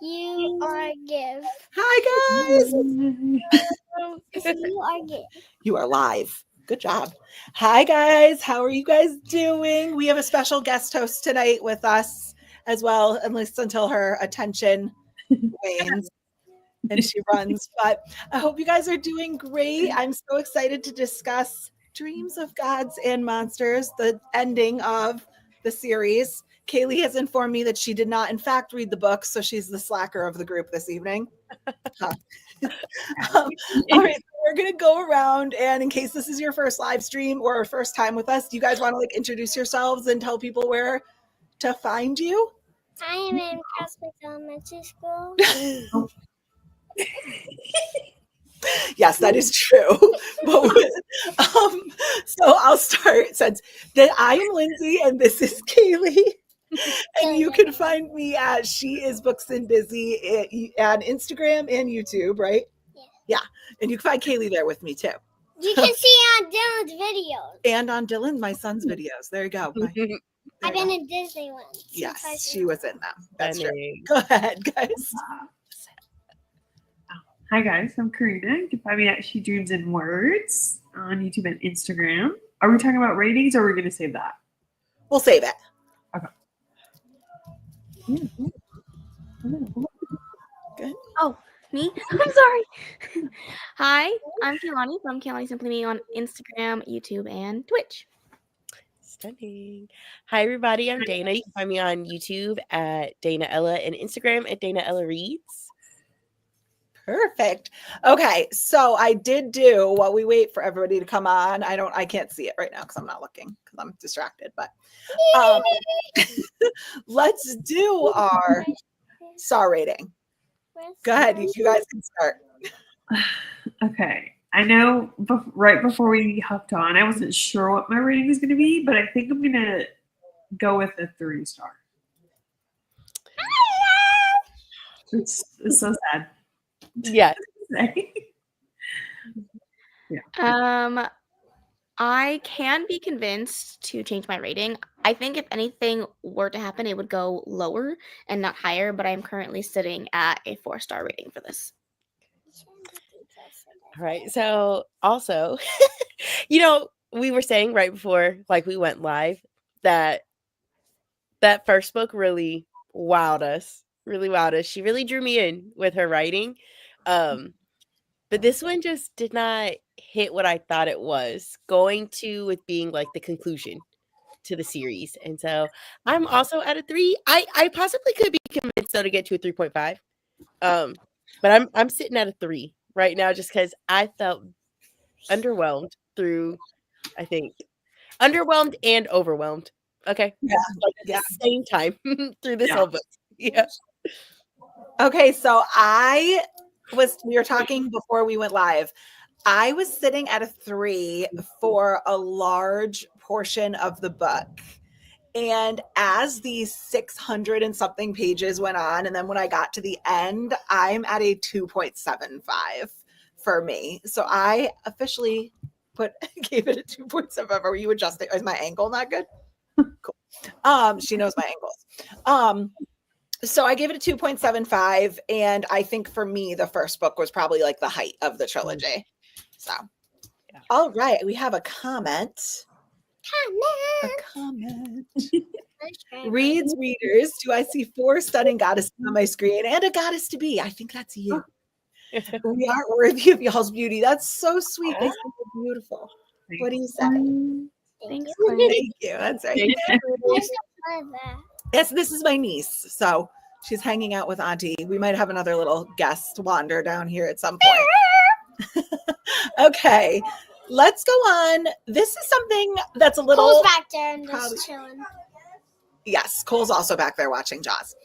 You are gift. Hi, guys. You are gift. You are live. Good job. Hi, guys. How are you guys doing? We have a special guest host tonight with us as well, at least until her attention wanes and she runs. But I hope you guys are doing great. I'm so excited to discuss Dreams of Gods and Monsters, the ending of the series. Kaylee has informed me that she did not, in fact, read the book, so she's the slacker of the group this evening. All right, so we're going to go around, and in case this is your first live stream or first time with us, do you guys want to introduce yourselves and tell people where to find you? I am in Prospect Elementary School. Yes, that is true. So I'll start since that I am Lindsay and this is Kaylee. And you can find me at She Is Books and Busy on Instagram and YouTube, right? Yeah. And you can find Kaylee there with me too. You can see on Dylan's videos. And on Dylan, my son's videos. There you go. I've been in Disneyland. Yes, she was in them. That's true. Go ahead, guys. Hi guys, I'm Karina. You can find me at She Dreams in Words on YouTube and Instagram. Are we talking about ratings or are we going to save that? We'll save it. Okay. Good. Oh, me? I'm sorry. Hi, I'm Kaylani from Kaylani Simply Me on Instagram, YouTube, and Twitch. Stunning. Hi, everybody. I'm Dana. You can find me on YouTube at Dana Ella and Instagram at Dana Ella Reads. Perfect. Okay, so I did do while we wait for everybody to come on. I can't see it right now because I'm not looking because I'm distracted. But let's do our star rating. Go ahead, you guys can start. Okay. I know right before we hopped on, I wasn't sure what my rating was going to be, but I think I'm going to go with a 3-star. It's so sad. Yes. Yeah. I can be convinced to change my rating. I think if anything were to happen, it would go lower and not higher, but I'm currently sitting at a 4-star rating for this. All right. So also, we were saying right before we went live that first book really wowed us. She really drew me in with her writing. But this one just did not hit what I thought it was going to with being the conclusion to the series. And so I'm also at a 3. I possibly could be convinced though to get to a 3.5. But I'm sitting at a 3 right now just because I felt underwhelmed through, I think, underwhelmed and overwhelmed. Okay. Yeah. At the same time through this whole book. Yeah. Okay, so we were talking before we went live. I was sitting at a 3 for a large portion of the book. And as these 600 and something pages went on, and then when I got to the end, I'm at a 2.75 for me. So I officially gave it a 2.7. Were you adjusting? Is my angle not good? Cool. She knows my angles. So I gave it a 2.75, and I think for me, the first book was probably the height of the trilogy. So, all right, we have a comment. A comment. Reads readers. Do I see 4 stunning goddesses on my screen and a goddess to be? I think that's you. We aren't worthy of y'all's beauty. That's so sweet. They think they're beautiful. What do you say? Thanks. Thank you. That's right. Yes, this is my niece. So she's hanging out with Auntie. We might have another little guest wander down here at some point. Okay, let's go on. This is something that's a little... Cole's back there and just chilling. Yes, Cole's also back there watching Jaws.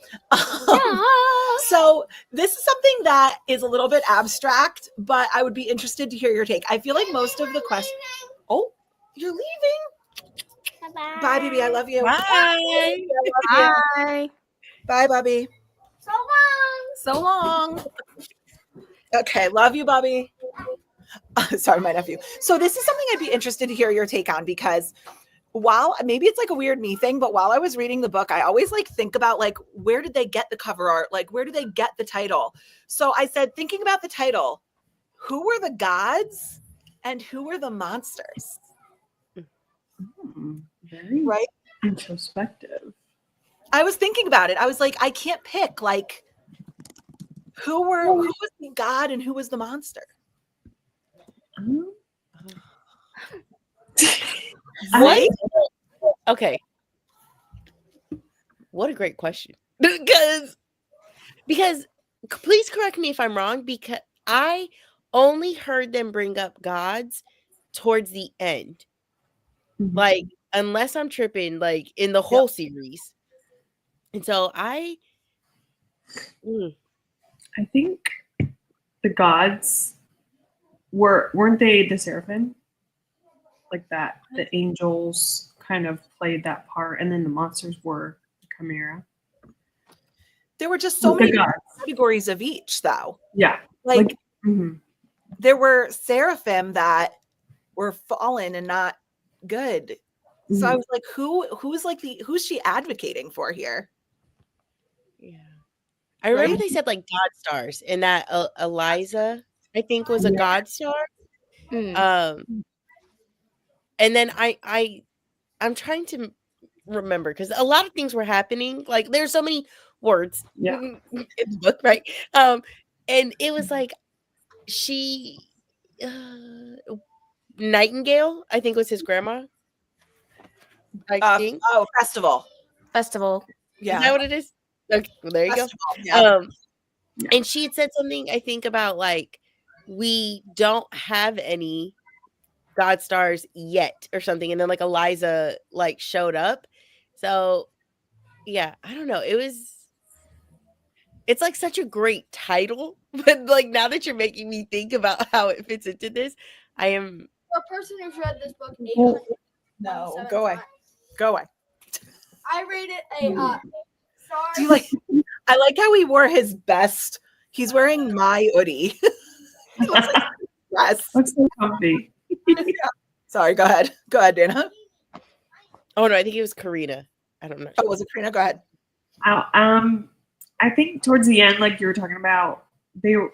So this is something that is a little bit abstract, but I would be interested to hear your take. I feel like most of the questions... Oh, you're leaving? Bye-bye. Bye, baby. I love you. Bye. Bye. Bye, Bubby. So long. So long. Okay, love you, Bubby. Sorry, my nephew. So this is something I'd be interested to hear your take on because while maybe it's like a weird me thing, but while I was reading the book, I always like think about like, where did they get the cover art? Like, where did they get the title? So I said, thinking about the title, who were the gods and who were the monsters? Very Right? introspective. I was thinking about it. I was like, I can't pick like who was the god and who was the monster? What? Okay. What a great question. Because please correct me if I'm wrong, because I only heard them bring up gods towards the end. Like, unless I'm tripping, like in the whole series. And so I think the gods weren't they the seraphim? Like that, the angels kind of played that part, and then the monsters were the chimera. There were just so many categories of each, though. Yeah, like there were seraphim that were fallen and not good. So I was like, who's she advocating for here? Yeah, I remember they said like god stars, and that Eliza, I think, was a god star. And then I'm trying to remember because a lot of things were happening. Like there's so many words in the book, right? And it was like she Nightingale, I think, was his grandma. I think. Oh, festival. Yeah. Is that what it is? Okay, well, there you festival, go. And she had said something, I think, about like we don't have any god stars yet or something, and then like Eliza like showed up. So yeah, I don't know, it's like such a great title, but like now that you're making me think about how it fits into this, I am for a person who's read this book 800 no go away. I rate it a star. Do you like I like how he wore his best. He's wearing my hoodie. He looks like yes. Looks so comfy. Sorry, go ahead, Dana. Oh no, I think it was Karina. I don't know. Oh, was it Karina? Go ahead. I think towards the end, like you were talking about,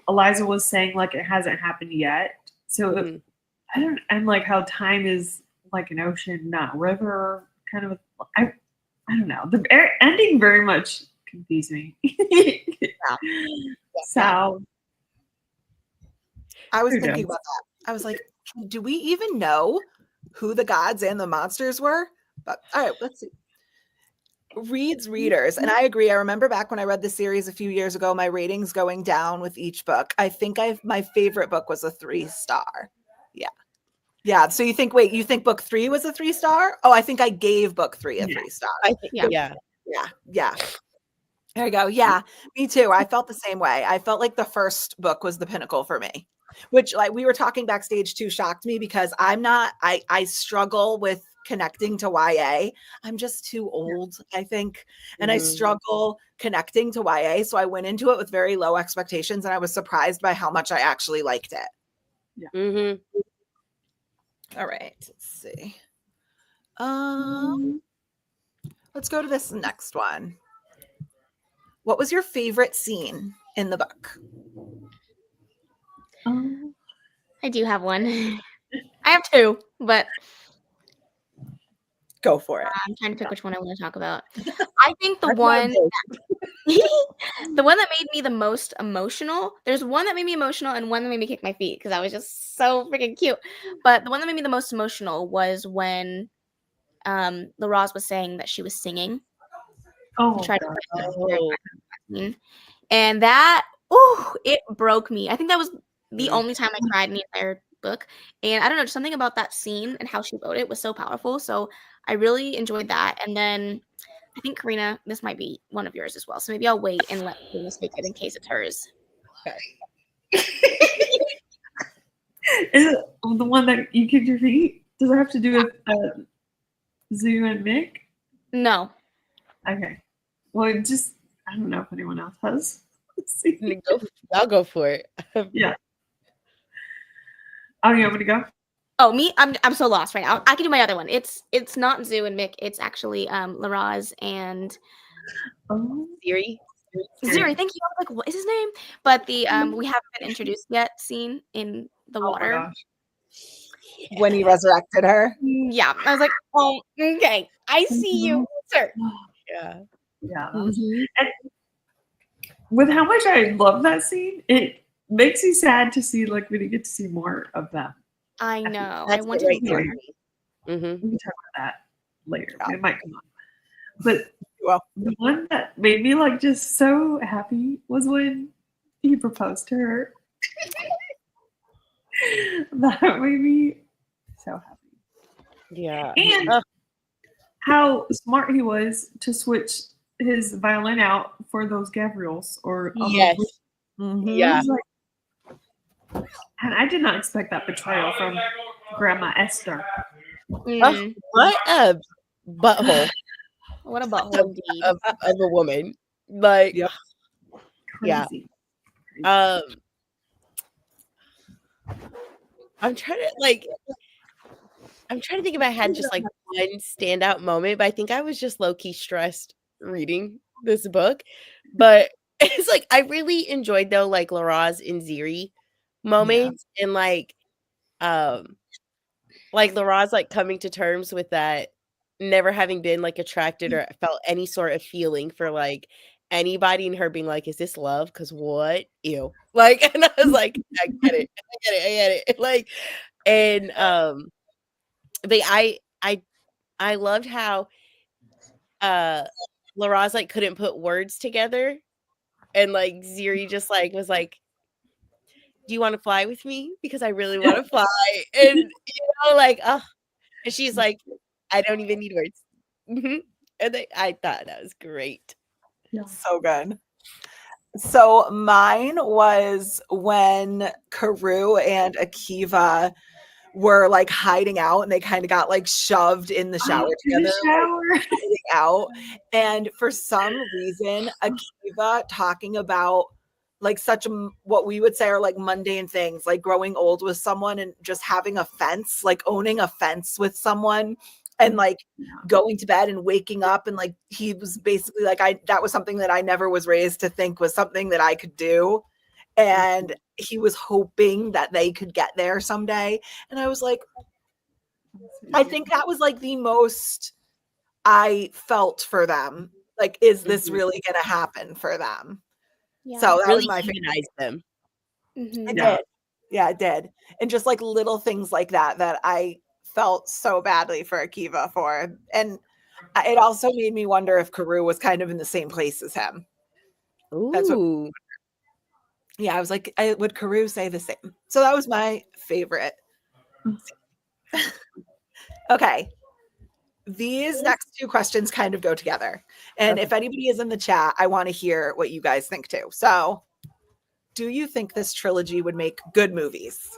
Eliza was saying like it hasn't happened yet. So I'm like how time is like an ocean, not a river. Kind of. I don't know. The ending very much confused me. So I was thinking about that. I was like, do we even know who the gods and the monsters were? But all right, let's see. Reads readers. And I agree. I remember back when I read the series a few years ago, my ratings going down with each book. I think my favorite book was a 3-star. Yeah. Yeah. So you think book 3 was a 3-star? Oh, I think I gave book 3 a 3-star. I think, yeah. There you go. Yeah, me too. I felt the same way. I felt like the first book was the pinnacle for me, which like we were talking backstage too shocked me because I struggle with connecting to YA. I'm just too old, I think. And I struggle connecting to YA. So I went into it with very low expectations and I was surprised by how much I actually liked it. Yeah. All right. Let's see. Let's go to this next one. What was your favorite scene in the book? I do have one. I have 2, but go for it. I'm trying to pick which one I want to talk about. I think the one that made me the most emotional. There's one that made me emotional and one that made me kick my feet because I was just so freaking cute. But the one that made me the most emotional was when LaRoz was saying that she was singing. And that it broke me. I think that was the only time I cried in the entire book. And I don't know, just something about that scene and how she wrote it was so powerful. So I really enjoyed that. And then I think Karina, this might be one of yours as well. So maybe I'll wait and let Karina speak it in case it's hers. Okay. Is it the one that you kicked your feet? Does it have to do with Zoo and Mick? No. Okay. Well, I don't know if anyone else has. Let's see. I'll go for it. Yeah. Oh, you want me to go? Oh, me? I'm so lost right now. I can do my other one. It's not Zoo and Mick. It's actually Laraz and Oh, Siri. Zuri. Thank you. I was like, what is his name? But the we haven't been introduced yet scene in the oh my water. gosh. When he resurrected her. Yeah, I was like, oh, okay, I see you, sir. Yeah. Yeah. Mhm. And with how much I love that scene, it makes me sad to see like we didn't get to see more of them. I know. I That's wanted right to there. We can talk about that later. Yeah. It might come up. But Well, the one that made me like just so happy was when he proposed to her. That made me so happy. Yeah. And Ugh. how smart he was to switch his violin out for those Gabriels or all those Yes. mhm. Yeah. And I did not expect that betrayal from Grandma Esther. Mm, What a butthole what a butthole, indeed. of a woman. Like, Yep. Yeah. Crazy. I'm trying to think if I had just like one standout moment, but I think I was just low key stressed reading this book. But it's like I really enjoyed though, like Laraz and Ziri moments, and like Laraz like coming to terms with that, never having been like attracted or felt any sort of feeling for like anybody, and her being like, "Is this love? Because what? Ew!" Like, and I was like, "I get it, I get it." Like, and but I loved how Laraz like couldn't put words together, and like Ziri just like was like, "Do you want to fly with me? Because I really want to fly." And like, oh, and she's like, "I don't even need words." And I thought that was great. So good. So mine was when Karu and Akiva were like hiding out and they kind of got like shoved in the shower In together, the shower. like, hiding out. And for some reason, Akiva talking about like such what we would say are like mundane things, like growing old with someone and just having a fence, like owning a fence with someone and like going to bed and waking up, and like he was basically like, that was something that I never was raised to think was something that I could do, and he was hoping that they could get there someday. And I was like, I think that was like the most I felt for them, like, is this really gonna happen for them? Yeah. So that Really was my favorite. humanized them. Mhm. It Yeah. did. Yeah, it did. And just like little things like that I felt so badly for Akiva for. And it also made me wonder if Karu was kind of in the same place as him. That's what, Ooh. yeah, I was like, would Karu say the same? So that was my favorite. Okay. These next two questions kind of go together. And if anybody is in the chat, I want to hear what you guys think too. So, do you think this trilogy would make good movies?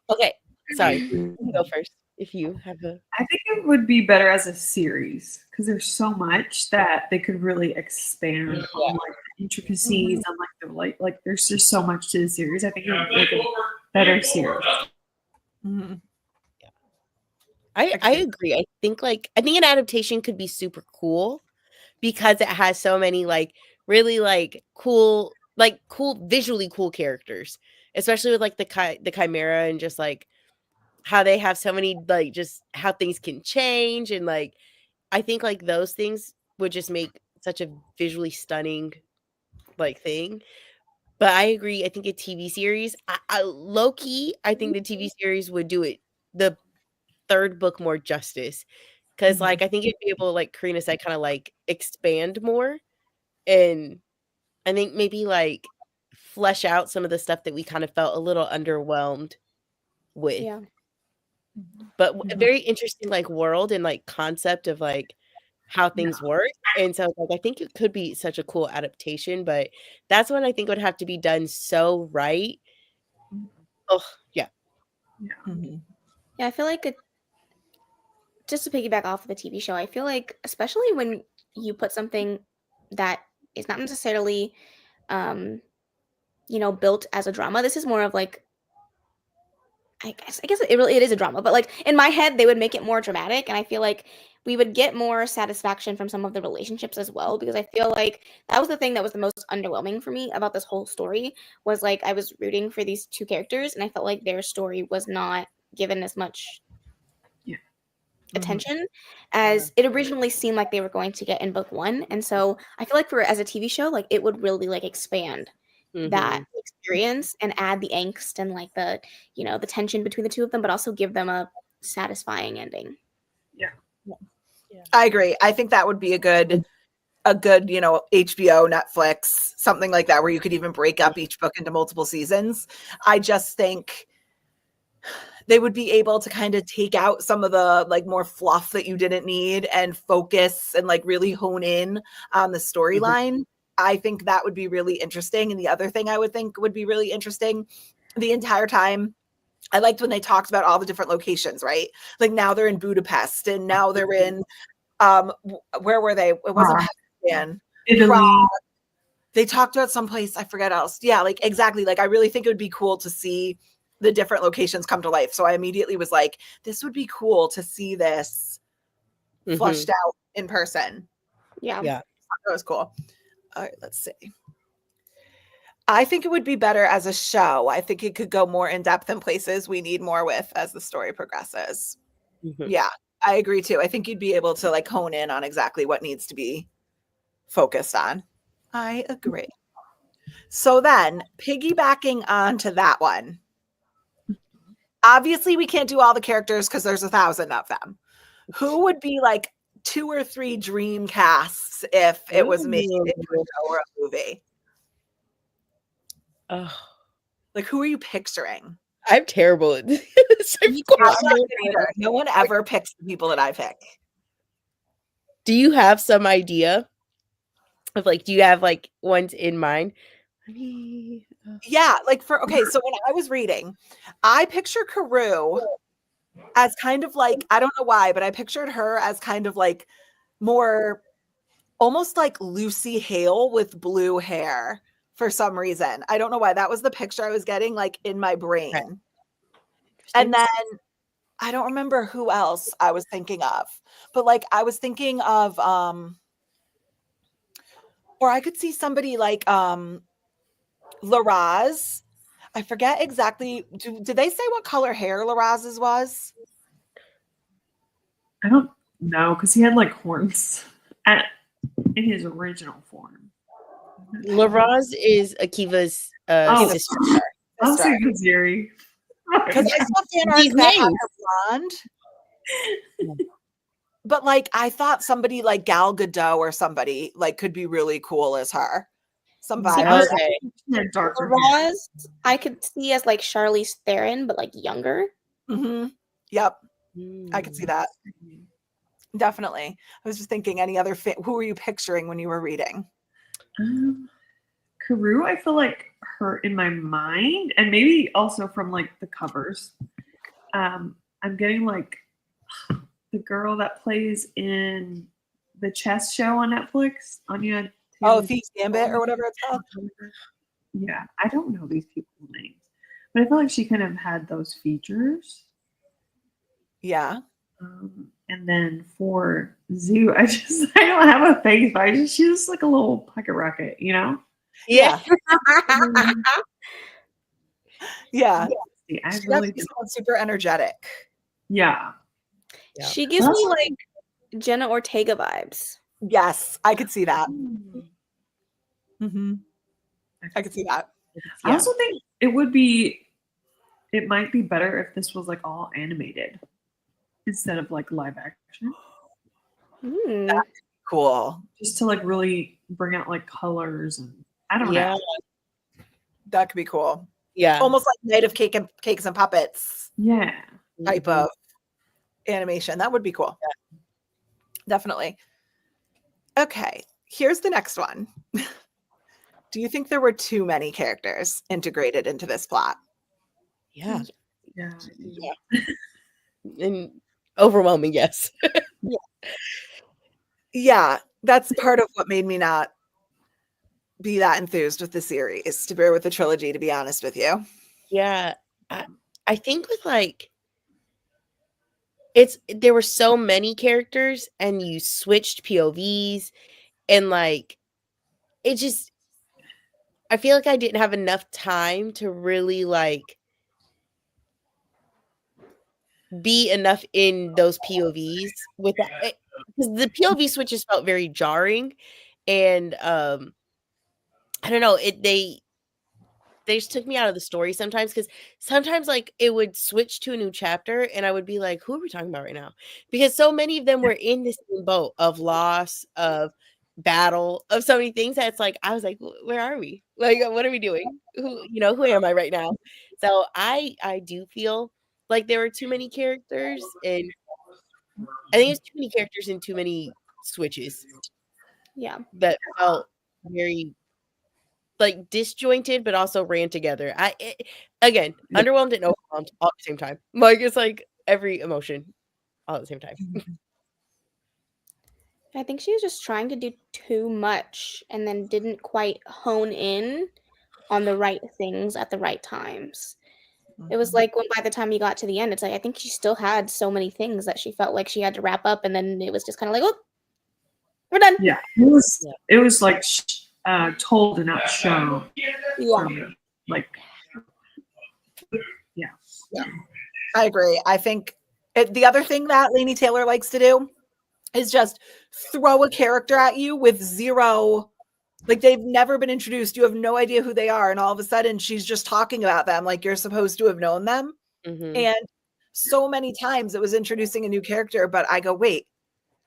Okay. Sorry. You can go first if you have a. I think it would be better as a series because there's so much that they could really expand on, like the intricacies and like the like. There's just so much to the series. I think it would make a better series. Mm-hmm. I agree. I think an adaptation could be super cool because it has so many like really like cool visually cool characters, especially with like the Chimera and just like how they have so many like just how things can change, and like I think like those things would just make such a visually stunning like thing. But I agree. I think a TV series, I low key, I think the TV series would do it the third book more justice, because like I think it'd be able, like Karina said, kind of like expand more, and I think maybe like flesh out some of the stuff that we kind of felt a little underwhelmed with. Yeah. But a very interesting like world and like concept of like how things work. And so like I think it could be such a cool adaptation, but that's when I think would have to be done so right. Oh yeah. Yeah, I feel like just to piggyback off of the TV show, I feel like especially when you put something that is not necessarily built as a drama. This is more of like I guess it is a drama, but like in my head they would make it more dramatic, and I feel like we would get more satisfaction from some of the relationships as well, because I feel like that was the thing that was the most underwhelming for me about this whole story, was like I was rooting for these two characters and I felt like their story was not given as much attention as it originally seemed like they were going to get in book 1. And so I feel like for as a TV show, like it would really like expand that experience and add the angst and like the, you know, the tension between the two of them, but also give them a satisfying ending. I agree. I think that would be a good, you know, HBO, Netflix, something like that, where you could even break up each book into multiple seasons. I just think they would be able to kind of take out some of the like more fluff that you didn't need and focus and like really hone in on the storyline. I think that would be really interesting. And the other thing I would think would be really interesting the entire time, I liked when they talked about all the different locations, right? Like now they're in Budapest and now they're in, where were they? It wasn't Pakistan. Italy. Prague. They talked about someplace, I forget else. Yeah, like exactly. Like I really think it would be cool to see the different locations come to life. So I immediately was like, this would be cool to see this flushed out in person. Yeah. That was cool. All right, let's see. I think it would be better as a show. I think it could go more in depth in places we need more with as the story progresses. Yeah, I agree too. I think you'd be able to like hone in on exactly what needs to be focused on. I agree. So then piggybacking onto that one, obviously we can't do all the characters because there's 1,000 of them. Who would be like 2 or 3 dream casts if it was made into a show or a movie? Oh, Like who are you picturing? I'm terrible at this. I'm not good either. No one ever picks the people that I pick. Do you have some idea of like, do you have like ones in mind? I mean, Yeah, like so when I was reading, I picture Carew as kind of like, I don't know why, but I pictured her as kind of like more almost like Lucy Hale with blue hair for some reason. I don't know why. That was the picture I was getting like in my brain. Okay. And then I don't remember who else I was thinking of, but like I was thinking of or I could see somebody like Laraz. I forget exactly. Did they say what color hair Laraz's was? I don't know, because he had like horns in his original form. Laraz is Akiva's sister. I'll say Kaziri. Because I saw fan art that had her blonde. But like I thought somebody like Gal Gadot or somebody like could be really cool as her. Somebody. Okay. Darker hair. Roz, I could see as like Charlize Theron, but like younger. Yep. I could see that. Definitely. I was just thinking any other who were you picturing when you were reading? Carew, I feel like her in my mind, and maybe also from like the covers. I'm getting like the girl that plays in the chess show on Netflix. Anya. Oh, Thieves Gambit or whatever it's called. Yeah, I don't know these people's names, but I feel like she kind of had those features. Yeah. And then for Zoo, I don't have a face, but she's just like a little pocket rocket, you know? Yeah. Yeah. I She really definitely sounds super energetic. Yeah. She gives me like Jenna Ortega vibes. Yes, I could see that. I could see that. I also think it might be better if this was like all animated instead of like live action. That's cool. Just to like really bring out like colors and I don't know. That could be cool. Yeah. Almost like Night of Cakes and Puppets. Yeah. Type of animation. That would be cool. Yeah. Definitely. Okay. Here's the next one. Do you think there were too many characters integrated into this plot? Yeah. Yeah. And overwhelming, yes. Yeah. That's part of what made me not be that enthused with the series, to bear with the trilogy, to be honest with you. Yeah. I think with like there were so many characters and you switched POVs and like it just I feel like I didn't have enough time to really like be enough in those POVs with that because the POV switches felt very jarring and I don't know, they just took me out of the story sometimes because sometimes like it would switch to a new chapter and I would be like, who are we talking about right now? Because so many of them were in the same boat of loss, of battle, of so many things that it's like I was like, where are we? Like, what are we doing? Who am I right now? So I do feel like there were too many characters and I think it's too many characters and too many switches Yeah. that felt very like disjointed, but also ran together. Again, underwhelmed and overwhelmed all at the same time. Like it's like every emotion all at the same time. I think she was just trying to do too much and then didn't quite hone in on the right things at the right times. It was like when by the time you got to the end, it's like I think she still had so many things that she felt like she had to wrap up, and then it was just kind of like, oh, we're done. Yeah, it was like told and not shown. Yeah. Like, yeah. I agree. I think the other thing that Laini Taylor likes to do is just throw a character at you with zero, like they've never been introduced. You have no idea who they are. And all of a sudden she's just talking about them like you're supposed to have known them. Mhm. And so many times it was introducing a new character, but I go, wait,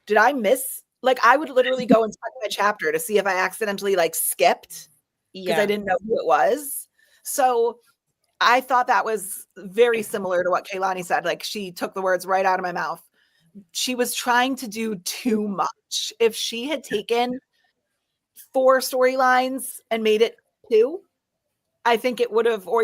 did I miss? Like I would literally go and check my chapter to see if I accidentally like skipped because I didn't know who it was. So I thought that was very similar to what Kaylani said. Like she took the words right out of my mouth. She was trying to do too much. If she had taken 4 storylines and made it 2, I think it would have, or,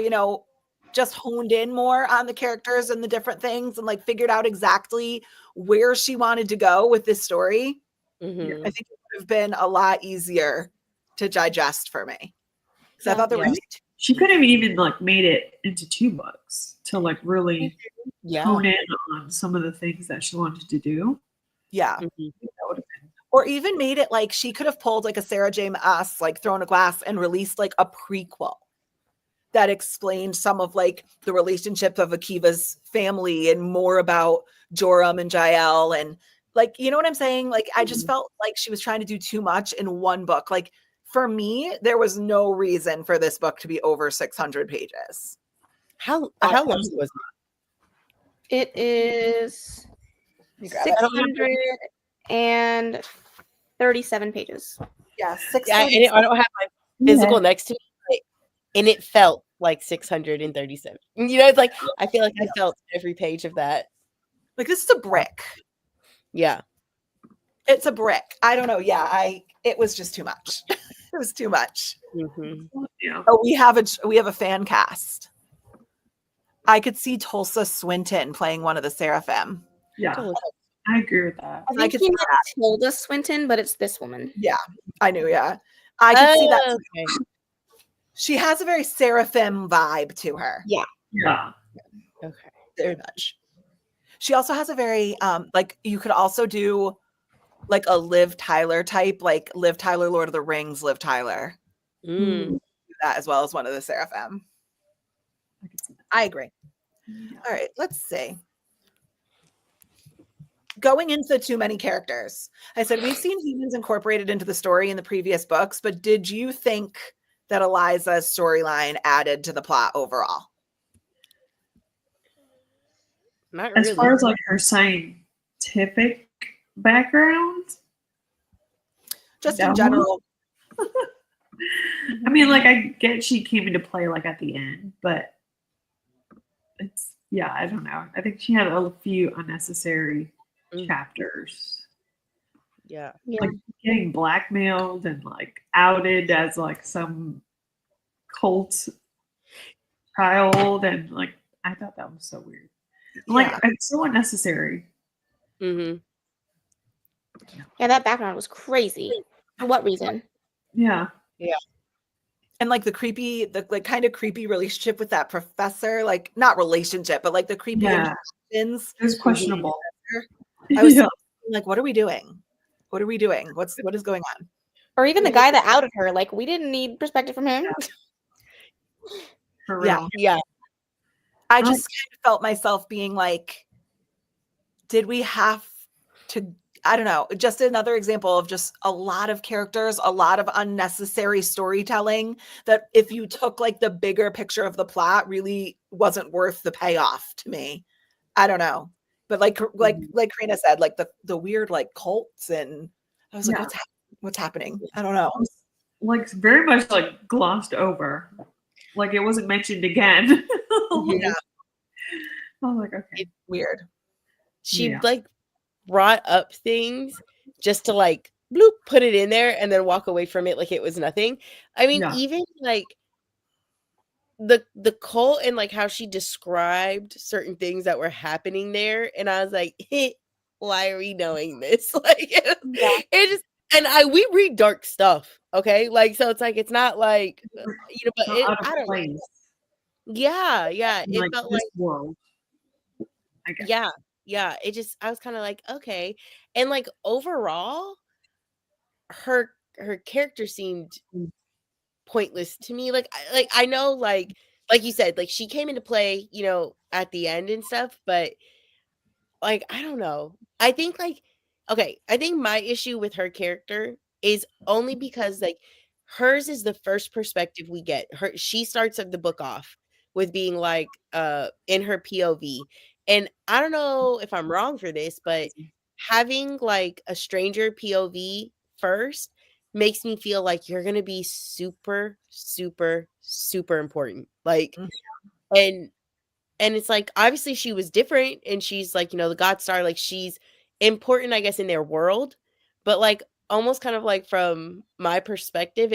just honed in more on the characters and the different things and like figured out exactly where she wanted to go with this story. Mhm. I think it would have been a lot easier to digest for me. Because I thought there were She could have even like made it into 2 books to like really hone in on some of the things that she wanted to do. Yeah. That would have been. Or even made it like she could have pulled like a Sarah J. Maas, like thrown a glass and released like a prequel that explained some of like the relationship of Akiva's family and more about Joram and Jael. And like, you know what I'm saying? Like, I just felt like she was trying to do too much in one book. Like for me, there was no reason for this book to be over 600 pages. How long was It is 637 pages. Yeah, I don't have my physical next to me, and it felt like 637. It's like I feel like I felt every page of that. Like this is a brick. Yeah. It's a brick. I don't know. Yeah, it was just too much. It was too much. Mm-hmm. Yeah. Oh, we have a fan cast. I could see Tulsa Swinton playing one of the Seraphim. Yeah, I agree with that. I think he told us Swinton, but it's this woman. Yeah, I knew. Yeah, I could see that. Okay. She has a very Seraphim vibe to her. Yeah. Yeah. Okay. Very much. She also has a very like you could also do like a Liv Tyler type, like Liv Tyler, Lord of the Rings, Liv Tyler. Mm. Do that as well as one of the Seraphim. I agree. All right, let's see. Going into too many characters. I said we've seen humans incorporated into the story in the previous books, but did you think that Eliza's storyline added to the plot overall? Not As really. far as like her scientific background, just in general. I mean, like I get she came into play like at the end, but it's I don't know. I think she had a few unnecessary chapters. Yeah. Like getting blackmailed and like outed as like some cult child, and like I thought that was so weird. Like it's so unnecessary. Mm-hmm. Yeah, that background was crazy. For what reason? Yeah. Yeah. And like the like kind of creepy relationship with that professor, like not relationship, but like the creepy interactions. It was questionable. I was like, what are we doing? What are we doing? What is going on? Or even the guy that outed her. Like, we didn't need perspective from him. For real. Yeah. I just kind of felt myself being like, did we have to, I don't know, just another example of just a lot of characters, a lot of unnecessary storytelling that if you took like the bigger picture of the plot really wasn't worth the payoff to me. I don't know. But like Karina said, like the weird like cults, and I was like, what's happening? I don't know. Like very much like glossed over. Like it wasn't mentioned again. Yeah. I was like, okay. It's weird. She like brought up things just to like bloop, put it in there and then walk away from it like it was nothing. I mean, even like the cult and like how she described certain things that were happening there, and I was like, why are we knowing this? Like it just, and we read dark stuff, okay? Like, so it's like it's not like but I don't know. Yeah, it like felt this like world. I guess. Yeah. It just, I was kind of like, okay. And like overall, her character seemed pointless to me. Like I know, like you said, like she came into play, at the end and stuff, but like I don't know. I think like, okay, I think my issue with her character is only because like hers is the first perspective we get. She starts the book off with being like in her POV. And I don't know if I'm wrong for this, but having like a stranger POV first makes me feel like you're gonna be super, super, super important. Like, and it's like obviously she was different, and she's like, the God Star, like she's important, I guess, in their world, but like almost kind of like from my perspective,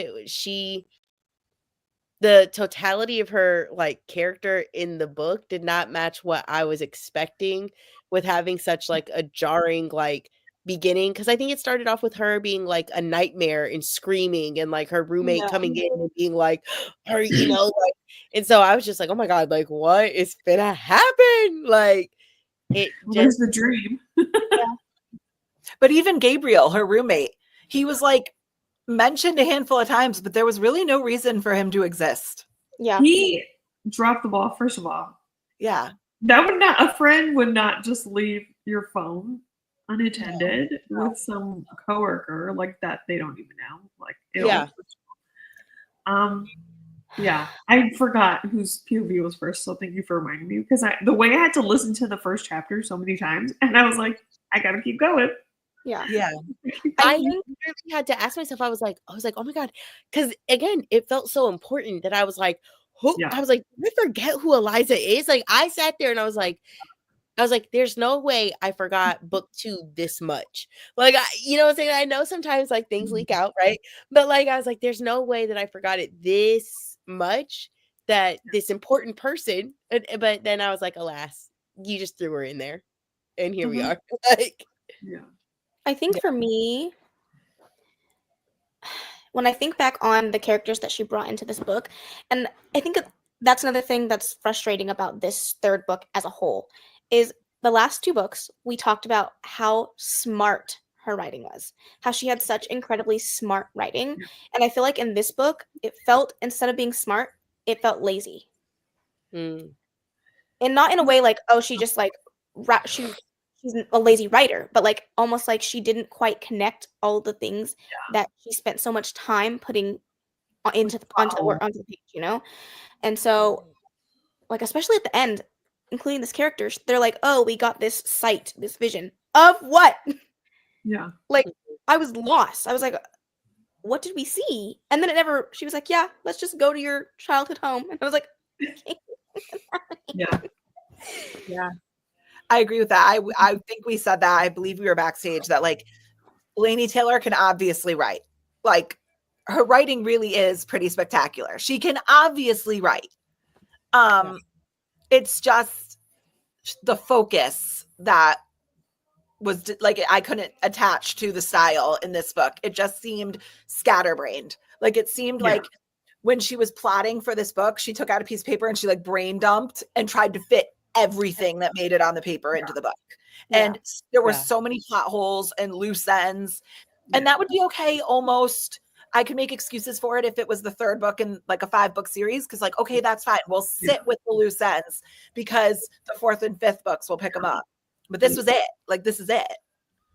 the totality of her like character in the book did not match what I was expecting with having such like a jarring like beginning, because I think it started off with her being like a nightmare and screaming, and like her roommate coming in and being like her, like, and so I was just like, oh my god, like what is gonna happen? Like it There's the dream. But even Gabriel, her roommate, he was like mentioned a handful of times, but there was really no reason for him to exist. Yeah. He dropped the ball, first of all. Yeah. A friend would not just leave your phone unattended with some coworker like that they don't even know. Like I forgot whose POV was first, so thank you for reminding me, because the way I had to listen to the first chapter so many times, and I was like, I gotta keep going. Yeah. I really had to ask myself, I was like, oh my god, because again, it felt so important that I was like, I was like, did I forget who Eliza is? Like I sat there and I was like, there's no way I forgot book 2 this much. Like, you know what I'm saying? I know sometimes like things leak out, right? But like, I was like, there's no way that I forgot it this much, that this important person. But then I was like, alas, you just threw her in there. And here we are. Like, I think for me, when I think back on the characters that she brought into this book, and I think that's another thing that's frustrating about this third book as a whole, is the last 2 books, we talked about how smart her writing was, how she had such incredibly smart writing. And I feel like in this book, it felt, instead of being smart, it felt lazy. And not in a way like, oh, she just like, she's a lazy writer, but like almost like she didn't quite connect all the things that she spent so much time putting onto the page, And so, like, especially at the end, including this character, they're like, oh, we got this sight, this vision of what? Yeah. Like, I was lost. I was like, what did we see? And then she was like, yeah, let's just go to your childhood home. And I was like, okay. Yeah. I agree with that. I think we said that. I believe we were backstage that like Laini Taylor can obviously write. Like her writing really is pretty spectacular. She can obviously write. It's just the focus that was like I couldn't attach to the style in this book. It just seemed scatterbrained. Like it seemed like when she was plotting for this book, she took out a piece of paper and she like brain dumped and tried to fit everything that made it on the paper into the book. And there were so many plot holes and loose ends. And that would be okay almost. I could make excuses for it if it was the third book in like a 5-book series. Cause like, okay, that's fine. We'll sit with the loose ends because the 4th and 5th books will pick them up. But this was it. Like, this is it.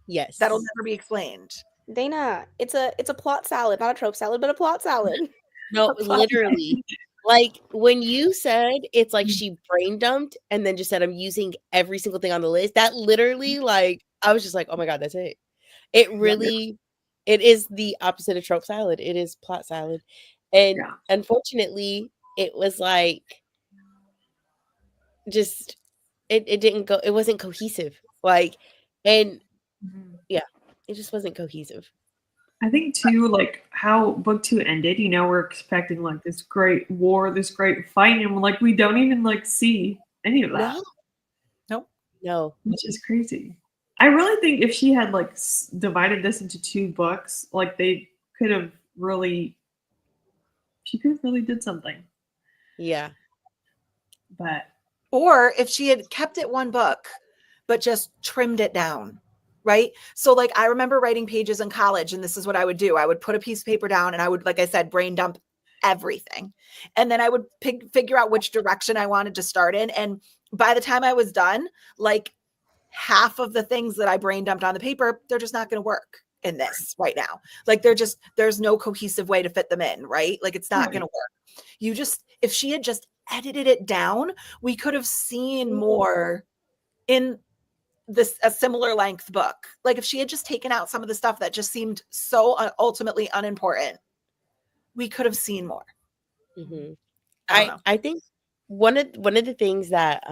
Yes. That'll never be explained. Dana, it's a plot salad, not a trope salad, but a plot salad. No, literally. Like when you said it's like she brain dumped and then just said I'm using every single thing on the list. That literally, like, I was just like, oh my God, that's it. It really, it is the opposite of trope salad. It is plot salad. And unfortunately, it was like just it didn't go, it wasn't cohesive. Like, and yeah, it just wasn't cohesive. I think too, like how book 2 ended, you know, we're expecting like this great war, this great fight, and like we don't even like see any of that. No. Which is crazy. I really think if she had like divided this into 2 books, like they could have really, she could have really did something. Yeah. But or if she had kept it 1 book, but just trimmed it down. Right. So like, I remember writing pages in college and this is what I would do. I would put a piece of paper down and I would, like I said, brain dump everything. And then I would figure out which direction I wanted to start in. And by the time I was done, like half of the things that I brain dumped on the paper, they're just not going to work in this right now. Like there's no cohesive way to fit them in. Right. Like it's not going to work. If she had just edited it down, we could have seen more in a similar length book. Like if she had just taken out some of the stuff that just seemed so ultimately unimportant, we could have seen more. Mm-hmm. I think one of the things that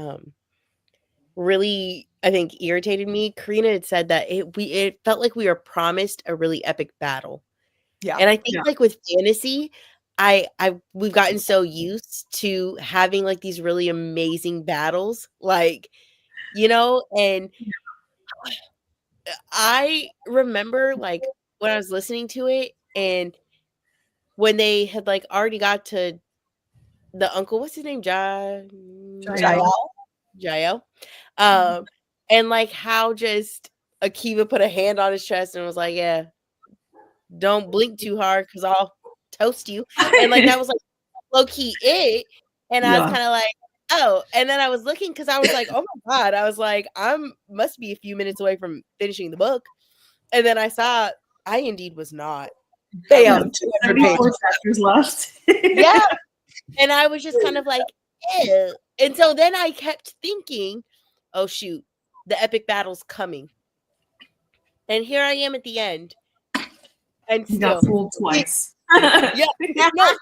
really I think irritated me, Karina had said that it felt like we were promised a really epic battle. Yeah. And I think like with fantasy, we've gotten so used to having like these really amazing battles, like, you know, and I remember like when I was listening to it and when they had like already got to the uncle, what's his name? Jael. And like how just Akiva put a hand on his chest and was like, yeah, don't blink too hard because I'll toast you. And like that was like low key it. And I was kind of like, oh, and then I was looking because I was like, oh my God. I was like, must be a few minutes away from finishing the book. And then I saw I indeed was not. Bam, 34 chapters left. Yeah. And I was just kind of like, ew. And so then I kept thinking, oh shoot, the epic battle's coming. And here I am at the end. And You still got fooled twice. yeah, no,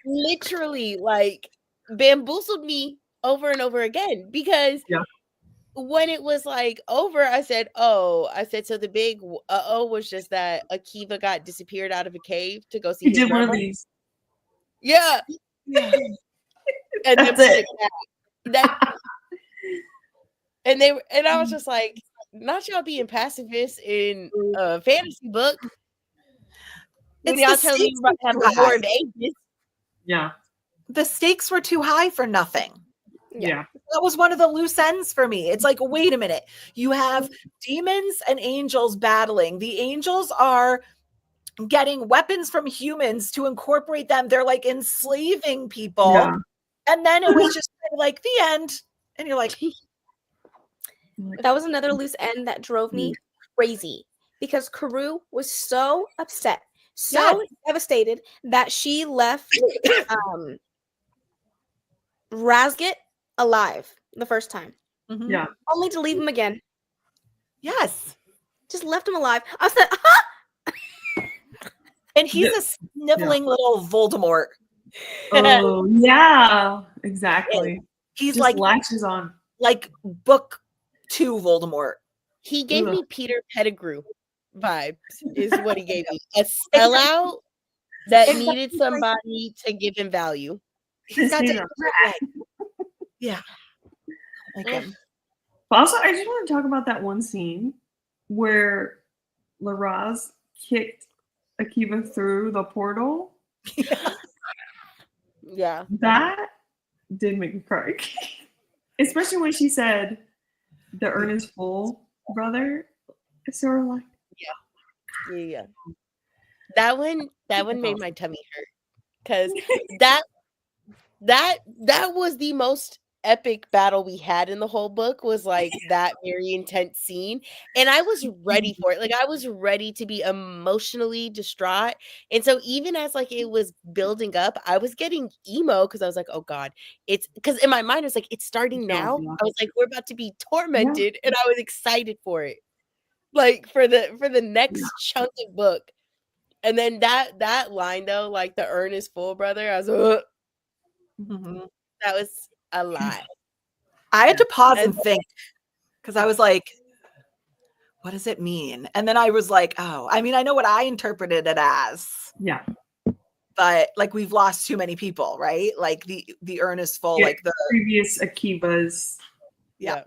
literally like bamboozled me over and over again because when it was like over, I said, so the big was just that Akiva got disappeared out of a cave to go see his did grandma. one of these. Yeah. And that's it. And I was just like, not y'all being pacifists in a fantasy book. When y'all telling me about to have a war of ages. Yeah. The stakes were too high for nothing. Yeah. That was one of the loose ends for me. It's like, wait a minute. You have demons and angels battling. The angels are getting weapons from humans to incorporate them. They're like enslaving people. Yeah. And then it was just kind of like the end. And you're like, that was another loose end that drove me crazy because Karou was so upset, so devastated that she left Razgat alive the first time. Mm-hmm. Yeah. Only to leave him again. Yes. Just left him alive. I said, ah! And he's a sniveling little Voldemort. Oh, yeah. Exactly. He's just like latches on. Like book 2 Voldemort. He gave me Peter Pettigrew vibes, is what he gave me. A sellout that needed somebody to give him value. He's got to yeah. Like him. But also, I just want to talk about that one scene where Laraz kicked Akiva through the portal. Yeah. That did make me cry. Especially when she said the urn is full, brother. It's sort of like Yeah. That one made my tummy hurt. Because that was the most epic battle we had in the whole book, was like that very intense scene, and I was ready for it. Like, I was ready to be emotionally distraught, and so even as like it was building up, I was getting emo because I was like, oh god, it's because in my mind it's like it's starting now. yeah. I was like, we're about to be tormented, and I was excited for it, like for the next chunk of book. And then that line though, like the urn is full, brother. I was Mhm. that was a lot. I had to pause And- and think because I was like, what does it mean? And then I was like, oh, I mean, I know what I interpreted it as, yeah. but like we've lost too many people, right? Like the urn is full, Yeah. like the Previous Akiva's, yeah.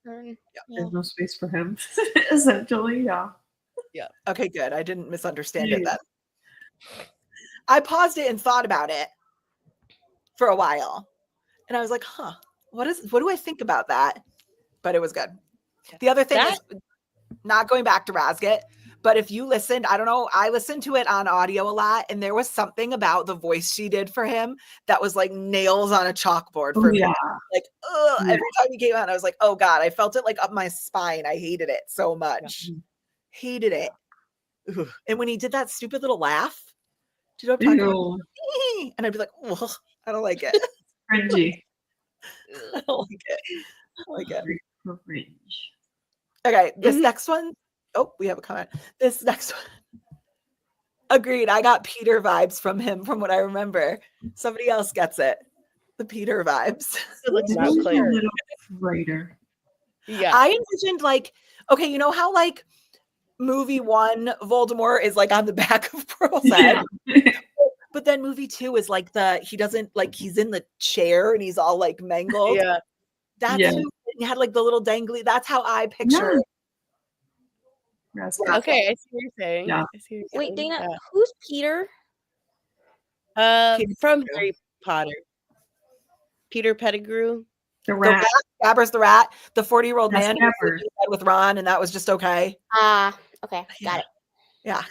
Yeah. there's no space for him. Essentially, yeah. Okay, good. I didn't misunderstand it then. I paused it and thought about it for a while. And I was like, huh, what do I think about that? But it was good. The other thing is not going back to Razgat, but if you listened, I don't know, I listened to it on audio a lot, and there was something about the voice she did for him that was like nails on a chalkboard for me. Yeah. Like, every time he came out, I was like, oh God, I felt it like up my spine. I hated it so much. Hated it. Ugh. And when he did that stupid little laugh, do you know what I'm talking about? And I'd be like, ugh, I don't like it. Cringy. I don't like it. I don't like it. Cringe. Okay, this next one. Oh, we have a comment. This next one. Agreed. I got Peter vibes from him, from what I remember. Somebody else gets it. The Peter vibes. It's Maybe not a clear. little brighter. Yeah. I envisioned like, okay, you know how like movie 1, Voldemort is like on the back of Pearl's head? But then movie 2 is like he doesn't like, he's in the chair and he's all like mangled. Yeah. That's who he had like the little dangly. That's how I picture it. Okay, I see what you're saying. Yeah. I see what you're Wait, saying. Dana, who's Peter? Peter From Pettigrew. Harry Potter. Peter Pettigrew. The The rat. rat, Scabbers the rat, the 40-year-old That's man who was Scabbers. in bed with Ron, and that was just okay. Okay, got it. Yeah.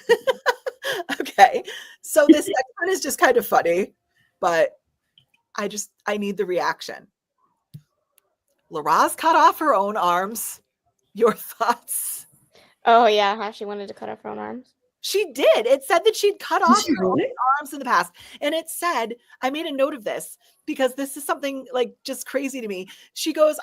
Okay. So this next one is just kind of funny, but I need the reaction. Laraz cut off her own arms. Your thoughts? Oh yeah, how she wanted to cut off her own arms. She did. It said that she'd cut off she her own really? arms in the past. And it said, I made a note of this because this is something like just crazy to me. She goes,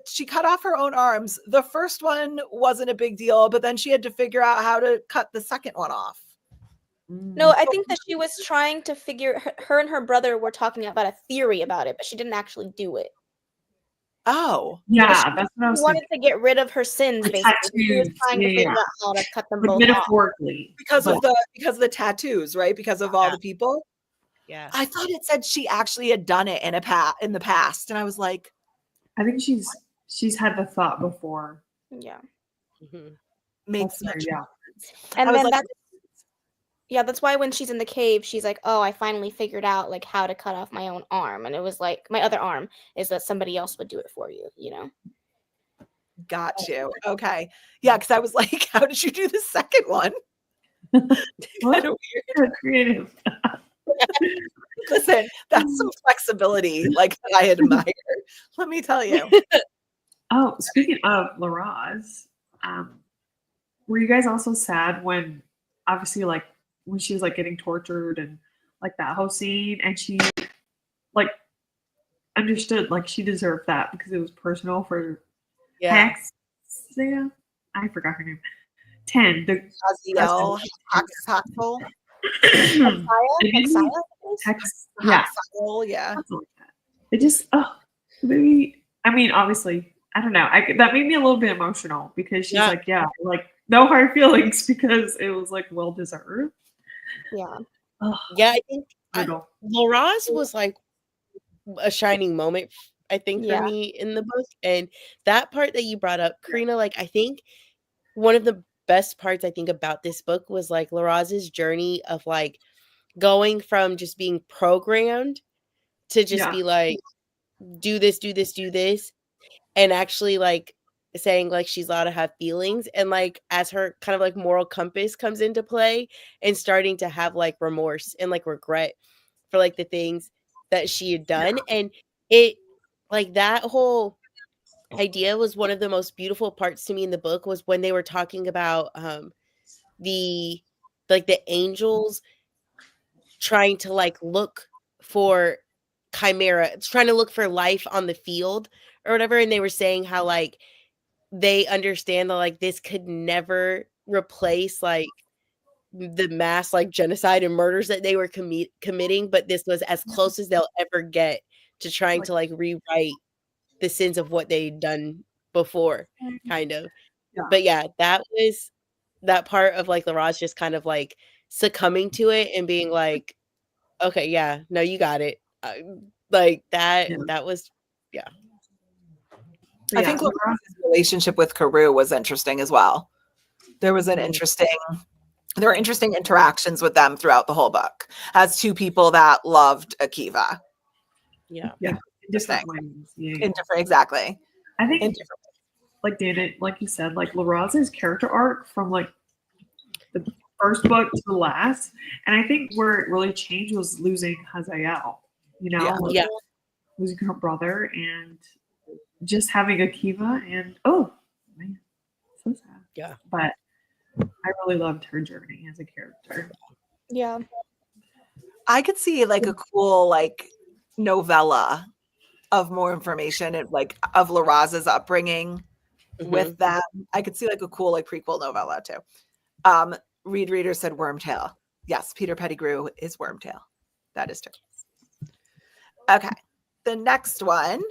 she cut off her own arms. The first one wasn't a big deal, but then she had to figure out how to cut the second one off. No, I think that she was trying to figure. Her and her brother were talking about a theory about it, but she didn't actually do it. Oh. Yeah, that's what I She was wanted thinking. to get rid of her sins, The basically. She was tattoos, trying to yeah, figure yeah. out how to cut them Like both off. metaphorically. Because of the tattoos, right? Because of all the people. Yeah. I thought it said she actually had done it in the past. And I was like, I think she's had the thought before. Yeah. Mhm. makes That's much fair, sense. And I was then like, that's why when she's in the cave, she's like, "Oh, I finally figured out like how to cut off my own arm." And it was like my other arm is that somebody else would do it for you, you know? got you. Okay. Yeah, because I was like, how did you do the second one? What? Kind of weird. Creative. Listen, that's some flexibility like that I admire. Let me tell you. Oh, speaking of Laraz, were you guys also sad when obviously like when she was like getting tortured and like that whole scene and she like understood like she deserved that because it was personal for Yeah. Hexia? I forgot her name. 10. The Aziel, Haxel, Hex, yeah. Haxel, yeah. Something like that. It just maybe I mean obviously I don't know. That made me a little bit emotional because she's like, yeah, like no hard feelings because it was like well deserved. Yeah. Yeah, I think Brutal. Laraz was like a shining moment, I think, for Yeah. me in the book. And that part that you brought up, Karina, like I think one of the best parts I think about this book was like Laraz's journey of like going from just being programmed to just Yeah. be like, do this, do this, do this, and actually like saying like she's allowed to have feelings, and like as her kind of like moral compass comes into play and starting to have like remorse and like regret for like the things that she had done. And it like that whole idea was one of the most beautiful parts to me in the book, was when they were talking about the like the angels trying to like look for chimera, trying to look for life on the field or whatever, and they were saying how like they understand that like this could never replace like the mass like genocide and murders that they were committing, but this was as close as they'll ever get to trying to like rewrite the sins of what they'd done before, kind of. Yeah. But yeah, that was that part of like Laraz just kind of like succumbing to it and being like, okay, yeah, no, you got it. Like that, that was, yeah. I think Laraz's relationship with Carew was interesting as well. There was an there were interesting interactions with them throughout the whole book as two people that loved Akiva. Yeah. In different ways. Yeah. In different, exactly. I think, In different like Dana, like you said, like Laraz's character arc from like the first book to the last, and I think where it really changed was losing Hazael. You know, Yeah. losing her brother and just having Akiva, and oh man, so sad. Yeah. But I really loved her journey as a character. Yeah. I could see like a cool like novella of more information and like of Laraz's upbringing with them. I could see like a cool like prequel novella too. Reader said Wormtail. Yes, Peter Pettigrew is Wormtail. That is true. Okay. The next one.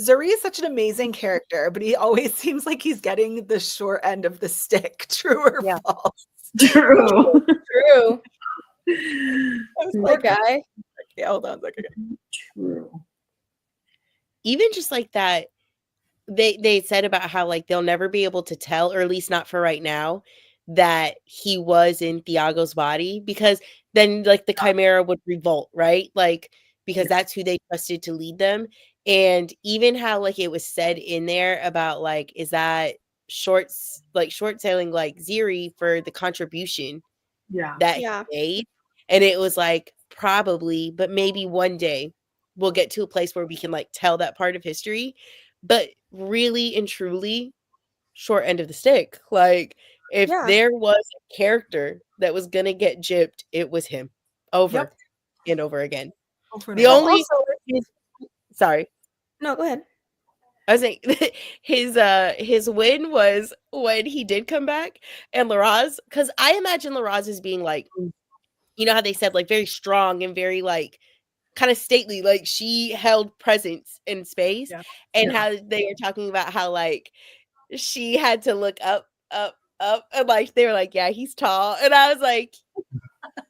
Zuri is such an amazing character, but he always seems like he's getting the short end of the stick. True or false? True. True. Poor guy. Okay, hold on a second. True. Even just like that, they said about how like they'll never be able to tell, or at least not for right now, that he was in Thiago's body, because then like the Chimera would revolt, right? Like, because that's who they trusted to lead them. And even how like it was said in there about like, is that short sailing like Ziri for the contribution that he made? And it was like, probably, but maybe one day we'll get to a place where we can like tell that part of history. But really and truly, short end of the stick. Like, if there was a character that was gonna get gypped, it was him over and over again. The only sorry. No, go ahead. I was saying his win was when he did come back, and Laraz, because I imagine Laraz as being like, you know how they said like very strong and very like kind of stately, like she held presence in space, and how they were talking about how like she had to look up, and like they were like, yeah, he's tall, and I was like,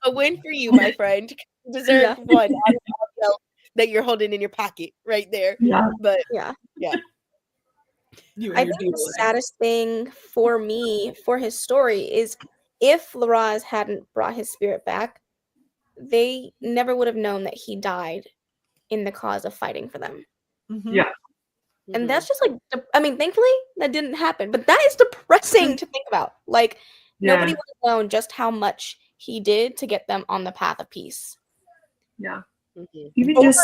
a win for you, my friend. You deserve one out of all else that you're holding in your pocket right there. But yeah. I think the saddest thing for me for his story is if Laraz hadn't brought his spirit back, they never would have known that he died in the cause of fighting for them. And that's just like, I mean, thankfully that didn't happen, but that is depressing to think about. Like, nobody would have known just how much he did to get them on the path of peace. Even just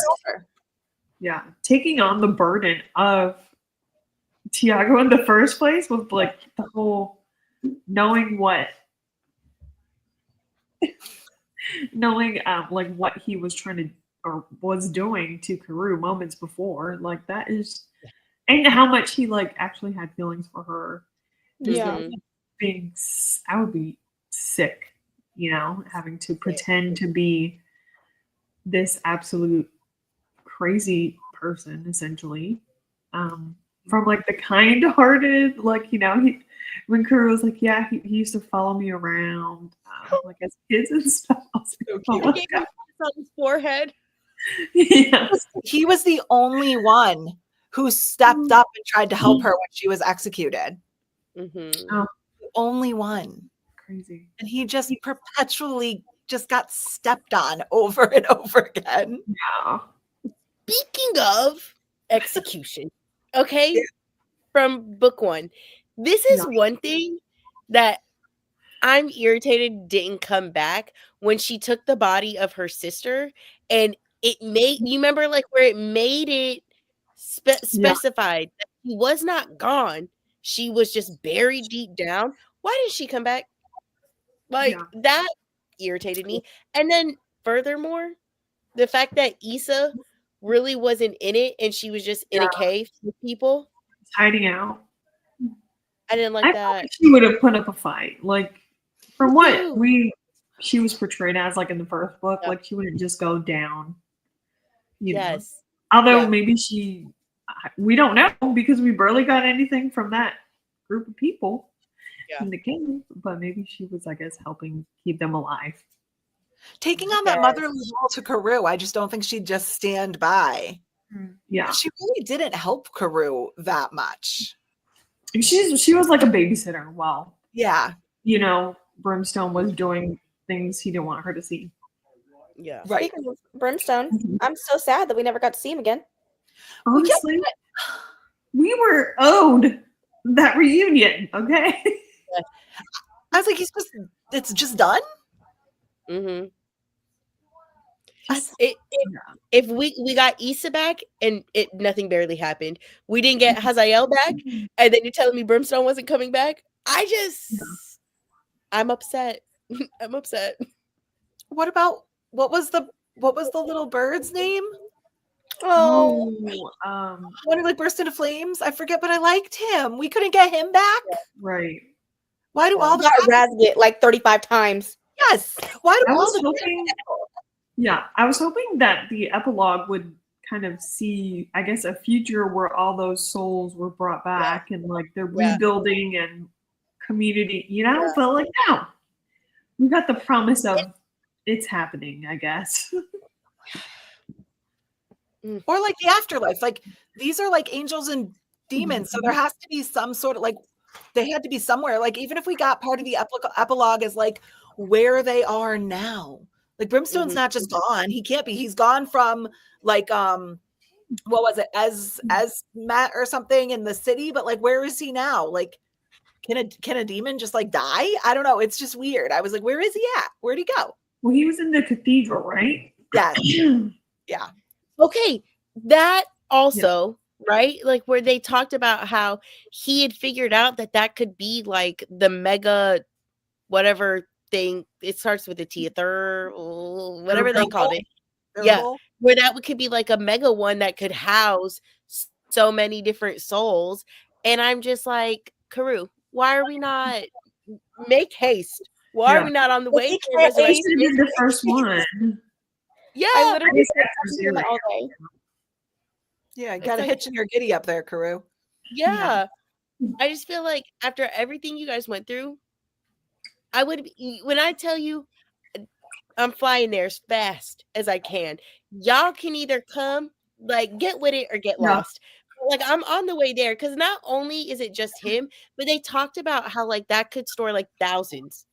taking on the burden of Tiago in the first place with like the whole knowing like what he was trying to or was doing to Carew moments before, like that is, and how much he like actually had feelings for her. I would be sick, you know, having to pretend to be this absolute crazy person, essentially. From like the kind-hearted, like, you know, when Carew was like, yeah, he used to follow me around, like as kids and stuff. So cute. He got on his forehead. He was the only one who stepped up and tried to help her when she was executed. The only one. Crazy. And he just perpetually just got stepped on over and over again. Yeah. Speaking of execution, okay, from book one, this is one thing that I'm irritated didn't come back when she took the body of her sister and it made, you remember like where it made it specified that she was not gone. She was just buried deep down. Why did she come back? Like that irritated me. And then furthermore, the fact that Issa really wasn't in it and she was just in a cave with people. Hiding out. I didn't like I that. felt like she would have put up a fight. Like from what she was portrayed as like in the first book, like she wouldn't just go down. You know? Although maybe we don't know because we barely got anything from that group of people in the cave, but maybe she was, I guess, helping keep them alive. Taking on that motherly role to Karoo, I just don't think she'd just stand by. Yeah. She really didn't help Karoo that much. She was like a babysitter while, yeah, you know, Brimstone was doing things he didn't want her to see. Yeah. Right. Speaking of Brimstone, I'm so sad that we never got to see him again. Honestly, we were owed that reunion, okay? I was like, it's just done? Mm-hmm. If we got Issa back and nothing barely happened, we didn't get Hazael back, and then you're telling me Brimstone wasn't coming back. I'm upset. I'm upset. What was the little bird's name? Oh, when he like burst into flames. I forget, but I liked him. We couldn't get him back. Right. Why do all the Razgit like 35 times? Yes. Why do all the I was hoping that the epilogue would kind of see, I guess, a future where all those souls were brought back and like they're rebuilding and community, you know, but like no. We got the promise of it's happening, I guess. Or like the afterlife. Like these are like angels and demons. So there has to be some sort of like they had to be somewhere. Like even if we got part of the epilogue is like where they are now. Like Brimstone's not just gone. He can't be. He's gone from like what was it, as Matt or something in the city, but like where is he now? Like can a demon just like die? I don't know. It's just weird. I was like, where is he at? Where'd he go? Well, he was in the cathedral, right? Yes. Yeah. Okay. That also, right? Like where they talked about how he had figured out that could be like the mega whatever thing. It starts with a T, whatever they called it. Yeah. Where that could be like a mega one that could house so many different souls. And I'm just like, Karoo, why are we not make haste? Why are we not on the way to resurrection? The first one. Yeah. I literally said that all day. Yeah, you got a hitch in your giddy up there, Karoo. Yeah. I just feel like after everything you guys went through, when I tell you I'm flying there as fast as I can, y'all can either come, like get with it or get lost. Like I'm on the way there because not only is it just him, but they talked about how like that could store like thousands.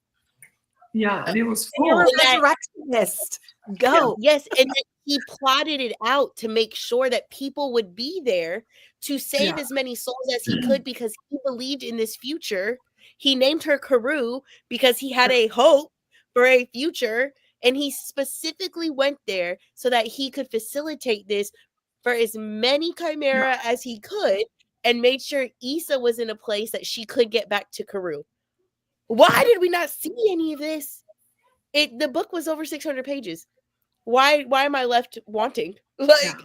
Yeah, and it was full. You're a resurrectionist. Go. Yes, and then he plotted it out to make sure that people would be there to save as many souls as he could because he believed in this future. He named her Karoo because he had a hope for a future, and he specifically went there so that he could facilitate this for as many chimera as he could and made sure Issa was in a place that she could get back to Karoo. Why did we not see any of this? The book was over 600 pages. Why am I left wanting? Like,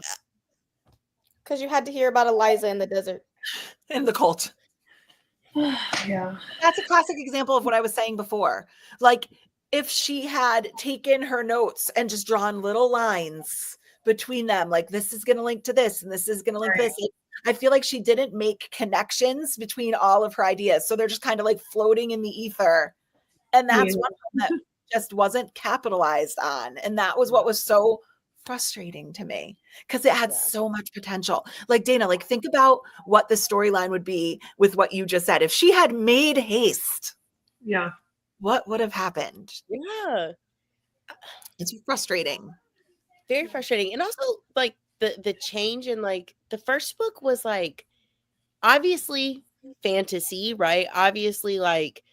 because you had to hear about Eliza in the desert. In the cult. Yeah. That's a classic example of what I was saying before. Like, if she had taken her notes and just drawn little lines between them, like this is going to link to this and this is going to link this. I feel like she didn't make connections between all of her ideas. So they're just kind of like floating in the ether. And that's one that just wasn't capitalized on. And that was what was so frustrating to me because it had so much potential. Like Dana, like think about what the storyline would be with what you just said. If she had made haste, what would have happened? Yeah. It's frustrating. Very frustrating. And also like the change in like the first book was like obviously fantasy, right? Obviously like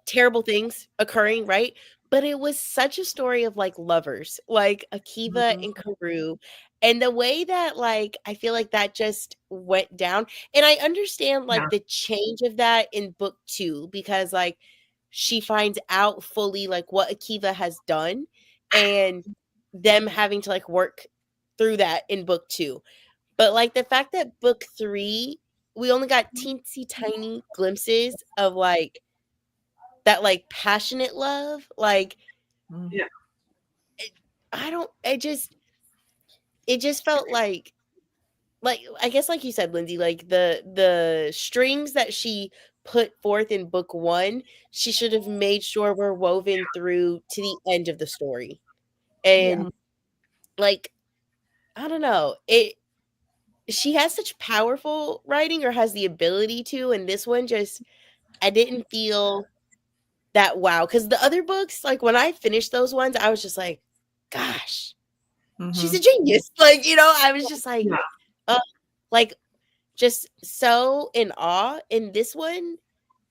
terrible things occurring, right? But it was such a story of like lovers, like Akiva and Karu. And the way that like I feel like that just went down. And I understand like the change of that in book 2 because like she finds out fully like what Akiva has done and them having to like work through that in book 2. But like the fact that book 3 we only got teensy tiny glimpses of like that like passionate love, like it just felt like I guess like you said, Lindsay, like the strings that she put forth in book 1, she should have made sure were woven through to the end of the story. And like I don't know, she has such powerful writing or has the ability to, and this one just I didn't feel that wow, because the other books, like when I finished those ones, I was just like, gosh, she's a genius. Like, you know, I was just like just so in awe. In this one,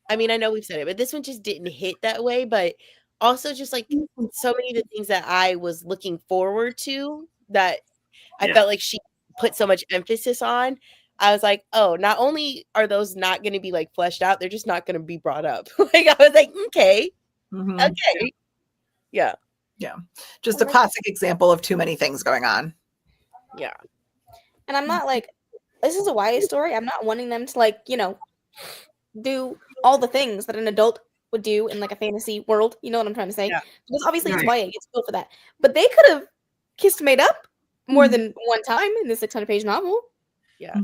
I mean, I know we've said it, but this one just didn't hit that way. But also just like so many of the things that I was looking forward to that I felt like she put so much emphasis on. I was like, oh, not only are those not going to be like fleshed out, they're just not going to be brought up. Like, I was like, okay. Okay. Yeah. Yeah. Just a classic example of too many things going on. Yeah. And I'm not like, this is a YA story. I'm not wanting them to like, you know, do all the things that an adult would do in like a fantasy world. You know what I'm trying to say? Yeah. Because obviously it's YA. It's built for that. But they could have kissed made up more than one time in this 600-page novel. Yeah.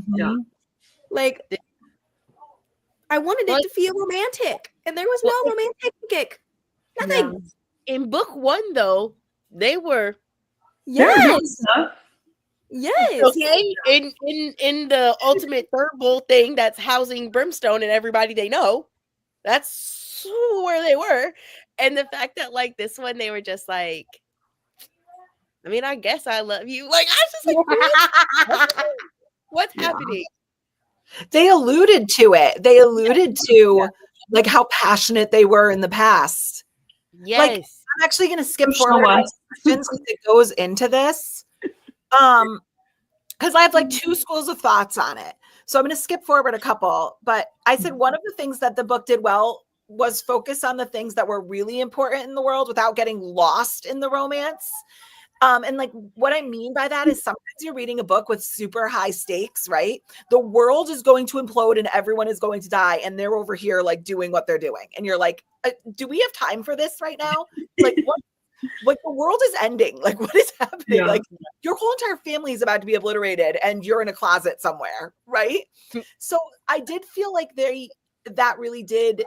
Like, I wanted it to feel romantic, and there was no romantic. Nothing. In book 1, though, they were. Yes. Yes. Okay. In the ultimate third bowl thing that's housing Brimstone and everybody they know, that's where they were. And the fact that like this one, they were just like, I mean, I guess I love you. Like, I was just like, what's happening? They alluded to it. They alluded to like how passionate they were in the past. Yes. Like, I'm actually going to skip forward questions because it goes into this. Because I have like 2 schools of thoughts on it. So I'm going to skip forward a couple. But I said one of the things that the book did well was focus on the things that were really important in the world without getting lost in the romance. And like what I mean by that is sometimes you're reading a book with super high stakes, right? The world is going to implode and everyone is going to die. And they're over here like doing what they're doing. And you're like, do we have time for this right now? Like what? Like the world is ending. Like what is happening? Like your whole entire family is about to be obliterated and you're in a closet somewhere, right? So I did feel like that really did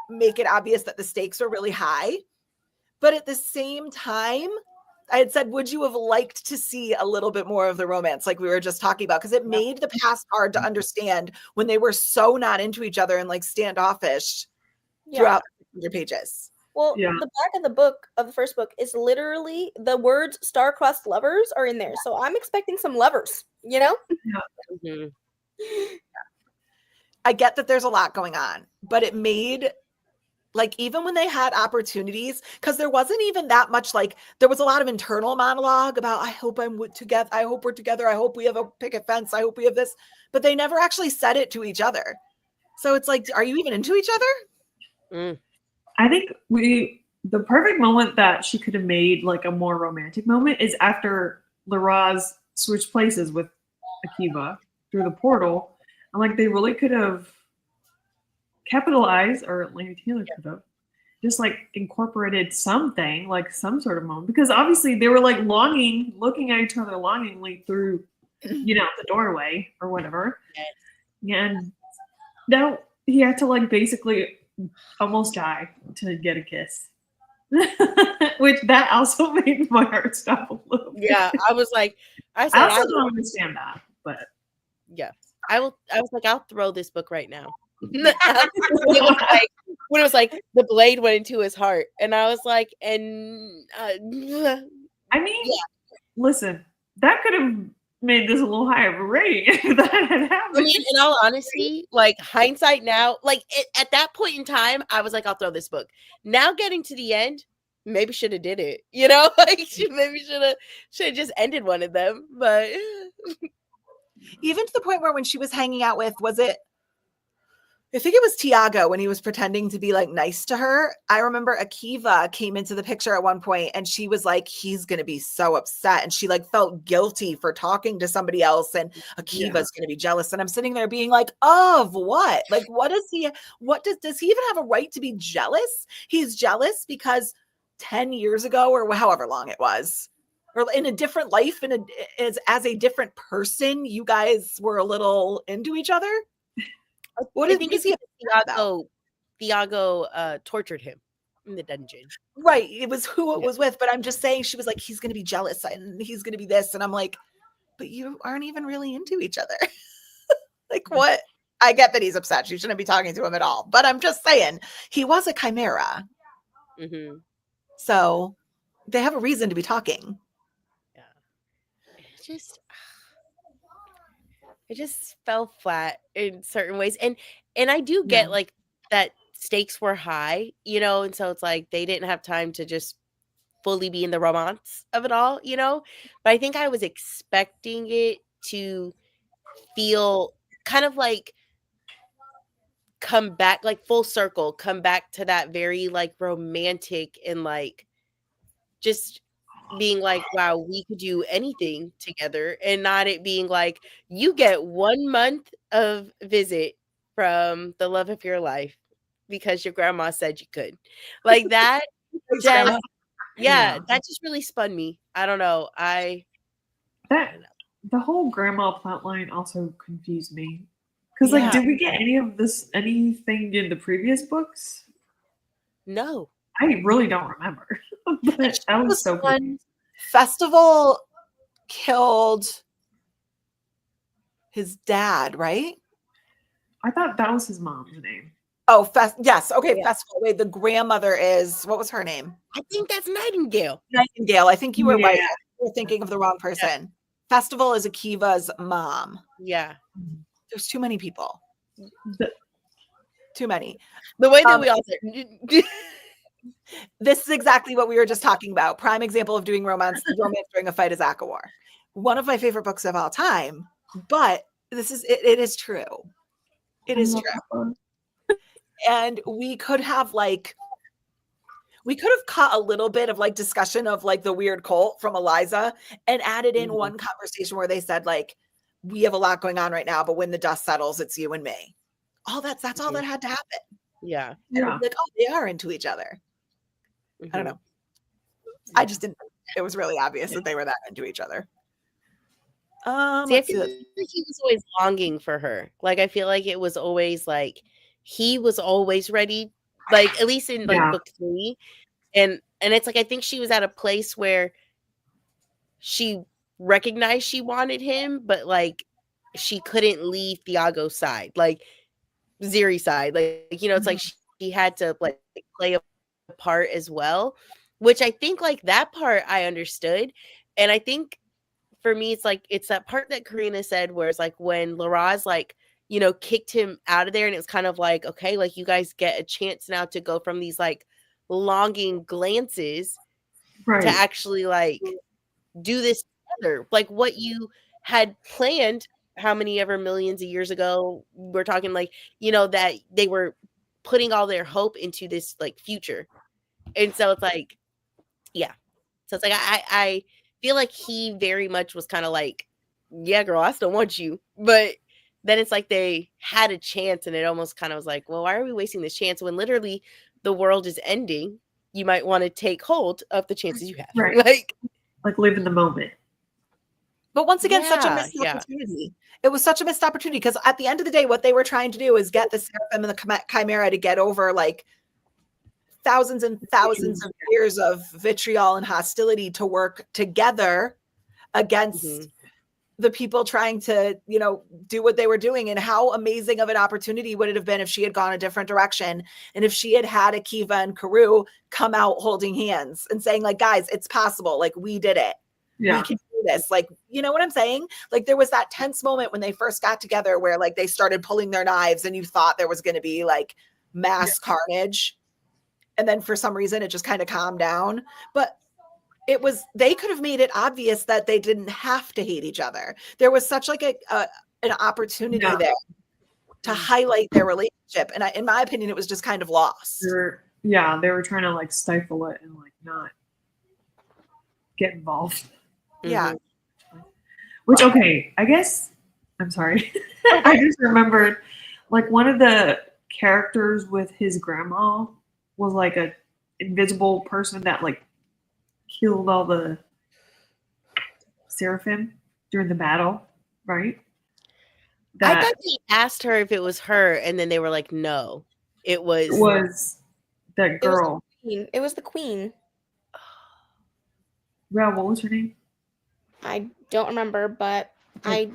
make it obvious that the stakes are really high. But at the same time, I had said, would you have liked to see a little bit more of the romance like we were just talking about? Because it made the past hard to understand when they were so not into each other and like standoffish throughout the pages. Well, the back of the book, of the first book, is literally the words star-crossed lovers are in there. So I'm expecting some lovers, you know? I get that there's a lot going on, but it made... like even when they had opportunities, because there wasn't even that much, like there was a lot of internal monologue about, I hope together. I hope we're together. I hope we have a picket fence. I hope we have this, but they never actually said it to each other. So it's like, are you even into each other? I think the perfect moment that she could have made like a more romantic moment is after Laraz switched places with Akiva through the portal. And like, they really could have capitalized, or Laini Taylor could have just like incorporated something, like some sort of moment, because obviously they were like looking at each other longingly through, you know, the doorway or whatever. And now he had to like basically almost die to get a kiss. Which that also made my heart stop a little bit. Yeah, I was like, I also don't understand that, but yeah, I was like, I'll throw this book right now. when it was like the blade went into his heart, and I was like, and I mean, listen, that could have made this a little higher of a rating if that had I happened. mean, in all honesty, like hindsight now, like at that point in time, I was like, I'll throw this book. Now getting to the end, maybe should have did it, you know, like maybe should have just ended one of them. But even to the point where when she was hanging out with, I think it was Tiago when he was pretending to be like nice to her. I remember Akiva came into the picture at one point and she was like, he's going to be so upset. And she like felt guilty for talking to somebody else. And Akiva's going to be jealous. And I'm sitting there being like, of what? Like, does he even have a right to be jealous? He's jealous because 10 years ago or however long it was, or in a different life, as a different person, you guys were a little into each other. I think it's Tiago tortured him in the dungeon. Right. It was who it was with, but I'm just saying she was like, he's going to be jealous and he's going to be this. And I'm like, but you aren't even really into each other. Like what? I get that he's upset. She shouldn't be talking to him at all. But I'm just saying he was a chimera. Mm-hmm. So they have a reason to be talking. Yeah. It just fell flat in certain ways. And I do get like that stakes were high, you know, and so it's like they didn't have time to just fully be in the romance of it all, you know. But I think I was expecting it to feel kind of like come back, like full circle, come back to that very like romantic and like just being like, wow, we could do anything together, and not it being like you get 1 month of visit from the love of your life because your grandma said you could. Like that just, that just really spun me. I don't know. The whole grandma plot line also confused me. Because like, did we get anything in the previous books? No. I really don't remember. But I was so confused. Festival killed his dad, right? I thought that was his mom's name. Oh, yes. Okay, Festival. Wait, the grandmother is, what was her name? I think that's Nightingale. Nightingale. I think you were right. You're thinking of the wrong person. Yeah. Festival is Akiva's mom. Yeah. There's too many people. Too many. The way that we all said. This is exactly what we were just talking about. Prime example of doing romance during a fight is Akawar. One of my favorite books of all time, but it is true. It is true. And we could have cut a little bit of like discussion of like the weird cult from Eliza and added in one conversation where they said like, we have a lot going on right now, but when the dust settles, it's you and me. That's all that had to happen. Yeah. And like, oh, they are into each other. I don't know. I just didn't. It was really obvious that they were that into each other. I feel like he was always longing for her. Like I feel like it was always like he was always ready. Like at least in like book 3, and it's like I think she was at a place where she recognized she wanted him, but like she couldn't leave Tiago's side, like Ziri's side. Like you know, it's like she had to like play a part as well, which I think like that part I understood. And I think for me it's that part that Karina said where it's like when Laraz like, you know, kicked him out of there, and it was kind of like, okay, like you guys get a chance now to go from these like longing glances to actually like do this together, like what you had planned how many ever millions of years ago. We're talking like, you know, that they were putting all their hope into this like future. And so it's like, so it's like I feel like he very much was kind of like, yeah, girl, I still want you. But then it's like they had a chance, and it almost kind of was like, well, why are we wasting this chance when literally the world is ending? You might want to take hold of the chances you have. Right. Like live in the moment. But once again, such a missed opportunity. It was such a missed opportunity because at the end of the day, what they were trying to do is get the Seraphim and the Chimera to get over like thousands and thousands of years of vitriol and hostility to work together against the people trying to, do what they were doing, and how amazing of an opportunity would it have been if she had gone a different direction. And if she had had Akiva and Karu come out holding hands and saying like, guys, it's possible. Like, we did it. Yeah. We can do this. Like, you know what I'm saying? Like, there was that tense moment when they first got together where like they started pulling their knives and you thought there was going to be like mass carnage. And then for some reason it just kind of calmed down. But they could have made it obvious that they didn't have to hate each other. There was such like an opportunity there to highlight their relationship. And in my opinion, it was just kind of lost. They were trying to like stifle it and like not get involved. Yeah. Which, okay, I guess, I'm sorry. I just remembered like one of the characters with his grandma was like a invisible person that like killed all the seraphim during the battle, right? I thought he asked her if it was her, and then they were like, no. It was that girl. It was the queen. Yeah, what was her name? I don't remember, but I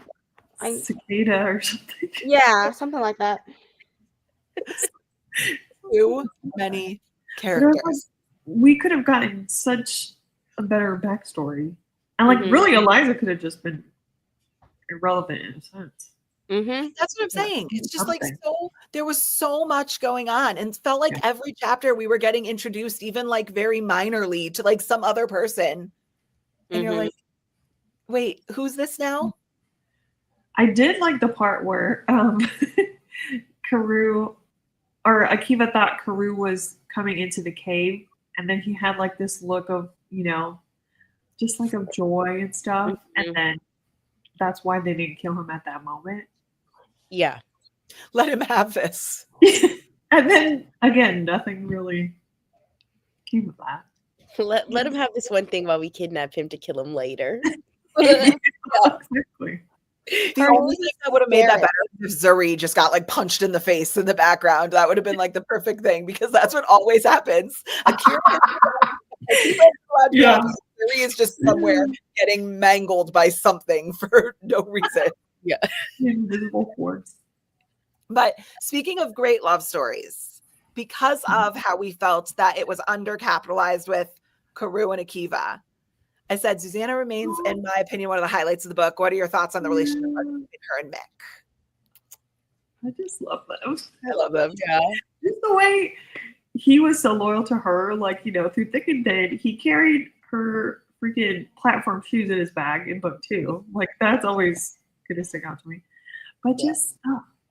Cicada or something. Yeah, something like that. Too many characters. We could have gotten such a better backstory. And like really Eliza could have just been irrelevant in a sense. That's what I'm saying. It's just like there was so much going on, and felt like every chapter we were getting introduced, even like very minorly, to like some other person. And you're like, wait, who's this now? I did like the part where Karu or Akiva thought Karu was coming into the cave, and then he had like this look of, just like of joy and stuff. And then that's why they didn't kill him at that moment. Yeah. Let him have this. And then again, nothing really came of that. Let him have this one thing while we kidnap him to kill him later. Exactly. The only thing that would have made that better is if Zuri just got like punched in the face in the background. That would have been like the perfect thing, because that's what always happens. Zuri is just somewhere getting mangled by something for no reason. Yeah. Invisible force. But speaking of great love stories, because of how we felt that it was undercapitalized with Karu and Akiva, I said Susanna remains, in my opinion, one of the highlights of the book. What are your thoughts on the relationship between her and Mick? I just love them. I love them. Yeah. Just the way he was so loyal to her, like, through thick and thin. He carried her freaking platform shoes in his bag in book 2. Like, that's always going to stick out to me. But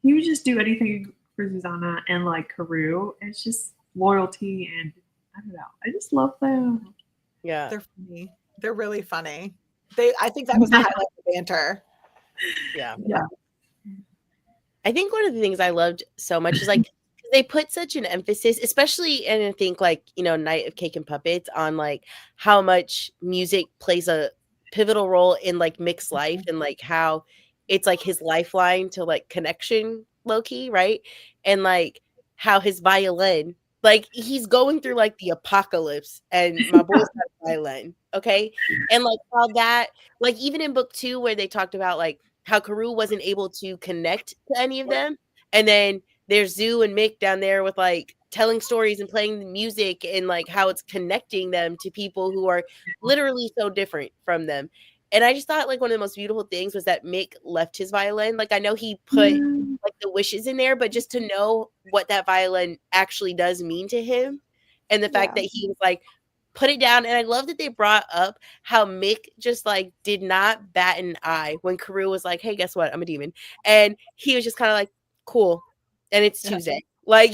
he would just do anything for Susanna and like Karu. It's just loyalty, and I don't know. I just love them. Yeah. They're funny. They're really funny. I think that was the highlight of the banter. Yeah. Yeah. I think one of the things I loved so much is like they put such an emphasis, especially, and I think like, Night of Cake and Puppets, on like how much music plays a pivotal role in like Mick's life, and like how it's like his lifeline to like connection, low-key, right? And like how his violin, like he's going through like the apocalypse, and my boy's got a violin, okay? And like how that, like even in book 2 where they talked about like how Karu wasn't able to connect to any of them, and then there's Zoo and Mick down there with like telling stories and playing the music, and like how it's connecting them to people who are literally so different from them. And I just thought like one of the most beautiful things was that Mick left his violin. Like I know he put like the wishes in there, but just to know what that violin actually does mean to him, and the fact that he was like, put it down. And I love that they brought up how Mick just like did not bat an eye when Karu was like, hey, guess what? I'm a demon. And he was just kind of like, cool. And it's Tuesday. Like,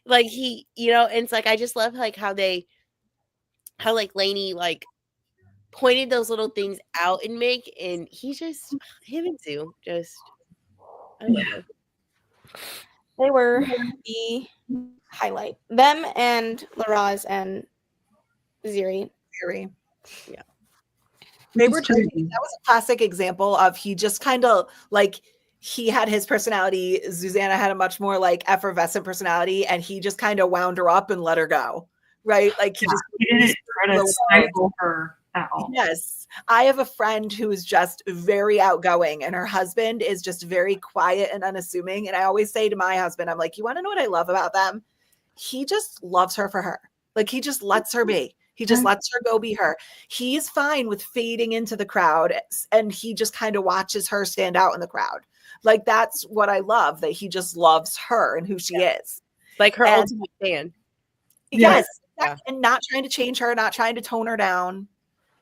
like he, and it's like, I just love like how like Laini like pointed those little things out in Mick, and he just, him and Sue, just, I love them. They were the highlight. Them and Laraz and Ziri. Yeah. They were that was a classic example of he just kind of like, he had his personality. Susanna had a much more like effervescent personality, and he just kind of wound her up and let her go. Right? Like he didn't try to stifle her at all. Yes. I have a friend who is just very outgoing, and her husband is just very quiet and unassuming. And I always say to my husband, I'm like, you want to know what I love about them? He just loves her for her. Like, he just lets her be. He just lets her go be her. He's fine with fading into the crowd, and he just kind of watches her stand out in the crowd. Like, that's what I love, that he just loves her and who she is. Like her And- ultimate fan. Yes. Yeah. And not trying to change her, not trying to tone her down.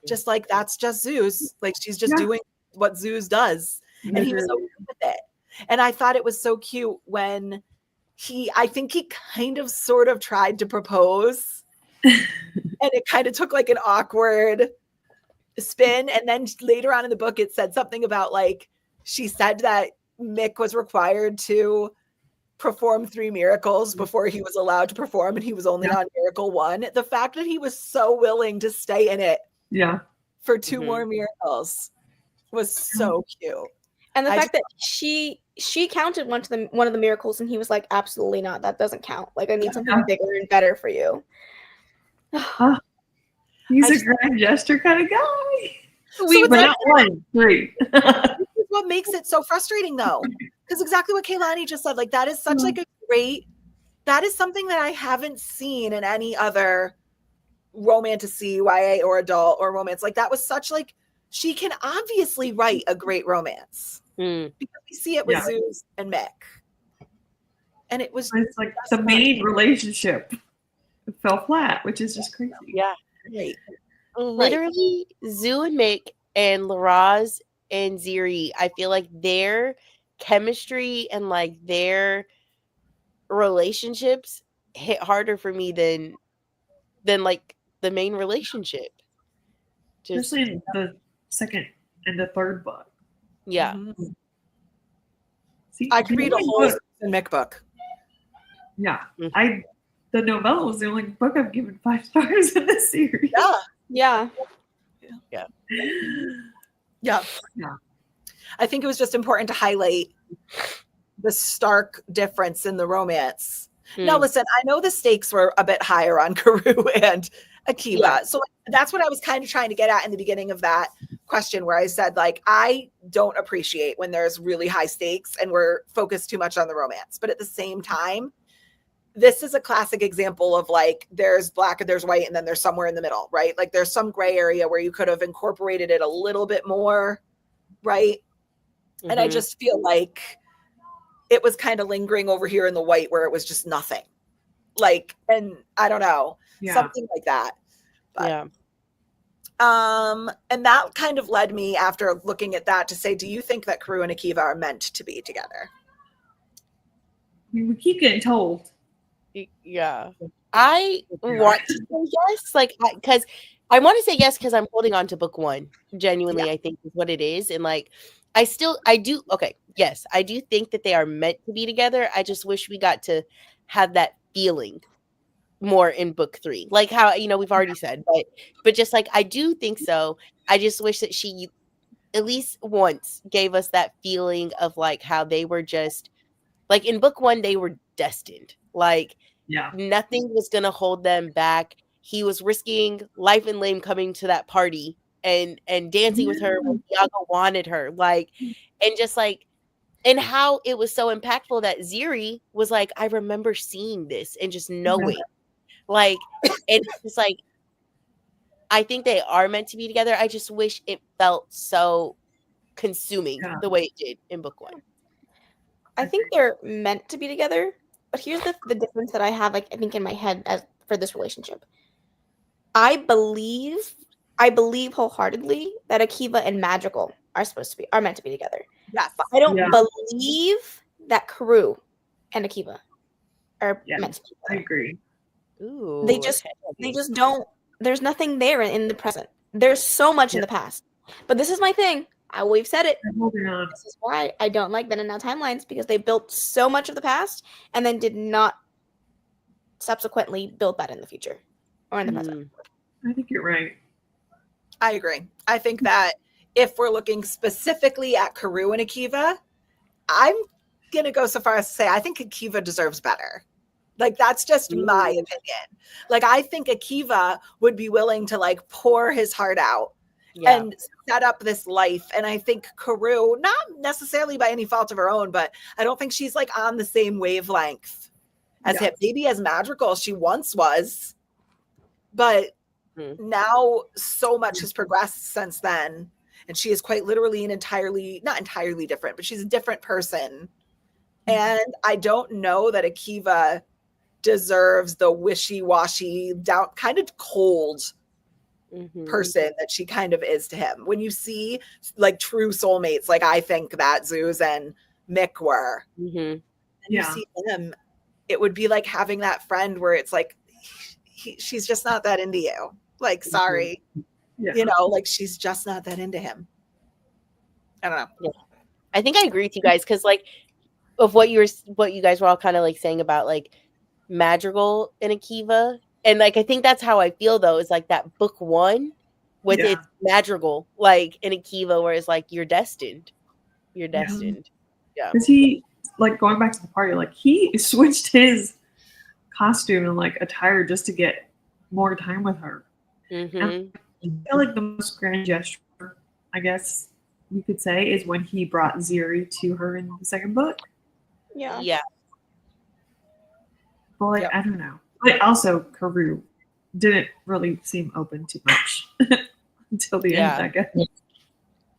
Just like, that's just Zeus. Like, she's just doing what Zeus does. And he was okay with it. And I thought it was so cute when I think he kind of sort of tried to propose. And it kind of took like an awkward spin. And then later on in the book, it said something about like, she said that Mick was required to perform 3 miracles before he was allowed to perform, and he was only on miracle 1. The fact that he was so willing to stay in it for 2 more miracles was so cute. And the fact that she counted one of the miracles, and he was like, absolutely not, that doesn't count. Like, I need something bigger and better for you. He's a grand gesture kind of guy. But not 1, 3. This is what makes it so frustrating, though, because exactly what Kaylani just said, like, that is such like a great, that is something that I haven't seen in any other romantasy, YA or adult or romance. Like, that was such like, she can obviously write a great romance because we see it with Zeus and Mick, and it was It's like the main relationship fell flat, which is just crazy. Yeah. great. Literally, Zoo and Mick and Laraz and Ziri, I feel like their chemistry and like their relationships hit harder for me than like the main relationship. Especially in the second and the third book. Yeah. Mm-hmm. See, I could read a whole book. Mick book. Yeah. The novella was the only book I've given 5 stars in this series. Yeah. Yeah. Yeah. I think it was just important to highlight the stark difference in the romance. Now, listen, I know the stakes were a bit higher on Karoo and Akiva. Yeah. So that's what I was kind of trying to get at in the beginning of that question, where I said, like, I don't appreciate when there's really high stakes and we're focused too much on the romance. But at the same time, this is a classic example of like, there's black and there's white, and then there's somewhere in the middle, right? Like, there's some gray area where you could have incorporated it a little bit more, right? Mm-hmm. And I just feel like it was kind of lingering over here in the white where it was just nothing. Like, and I don't know, something like that. But, and that kind of led me, after looking at that, to say, do you think that Karoo and Akiva are meant to be together? I mean, we keep getting told. Yeah. I want to say yes, like, because I want to say yes because I'm holding on to book 1. Genuinely, I think is what it is. And like, I do. Okay. Yes. I do think that they are meant to be together. I just wish we got to have that feeling more in book 3, like how, we've already said, but just like, I do think so. I just wish that she at least once gave us that feeling of like how they were just like in book 1, they were destined. Like, nothing was going to hold them back. He was risking life and limb coming to that party and dancing with her when Iago wanted her. Like, and just like, and how it was so impactful that Ziri was like, I remember seeing this and just knowing. Like, and it's just like, I think they are meant to be together. I just wish it felt so consuming the way it did in book 1. I think they're meant to be together, but here's the difference that I have, like, I think in my head for this relationship. I believe wholeheartedly that Akiva and Magical are meant to be together. Yes. But I don't believe that Karoo and Akiva are meant to be together. I agree. Ooh, They just don't. There's nothing there in the present. There's so much in the past. But this is my thing. We've said it. This is why I don't like Then and Now timelines, because they built so much of the past and then did not subsequently build that in the future or in the present. I think you're right. I agree. I think that if we're looking specifically at Karoo and Akiva, I'm going to go so far as to say I think Akiva deserves better. Like, that's just my opinion. Like, I think Akiva would be willing to like pour his heart out and set up this life. And I think Karu, not necessarily by any fault of her own, but I don't think she's like on the same wavelength as him. Maybe as magical as she once was, but now so much has progressed since then. And she is quite literally not entirely different, but she's a different person. And I don't know that Akiva deserves the wishy-washy, down, kind of cold person that she kind of is to him. When you see like true soulmates, like I think that Zeus and Mick were, and you see him, it would be like having that friend where it's like, she's just not that into you. Like, sorry, you know, like she's just not that into him. I don't know. Yeah. I think I agree with you guys because like of what you guys were all kind of like saying about like Madrigal and Akiva, and like I think that's how I feel though, is like that book one with its Madrigal like in Akiva, where it's like you're destined. Because he, like, going back to the party, like he switched his costume and like attire just to get more time with her. I feel like the most grand gesture, I guess you could say, is when he brought Ziri to her in the second book. Yeah. But like, I don't know. But also, Karu didn't really seem open too much until the end, I guess.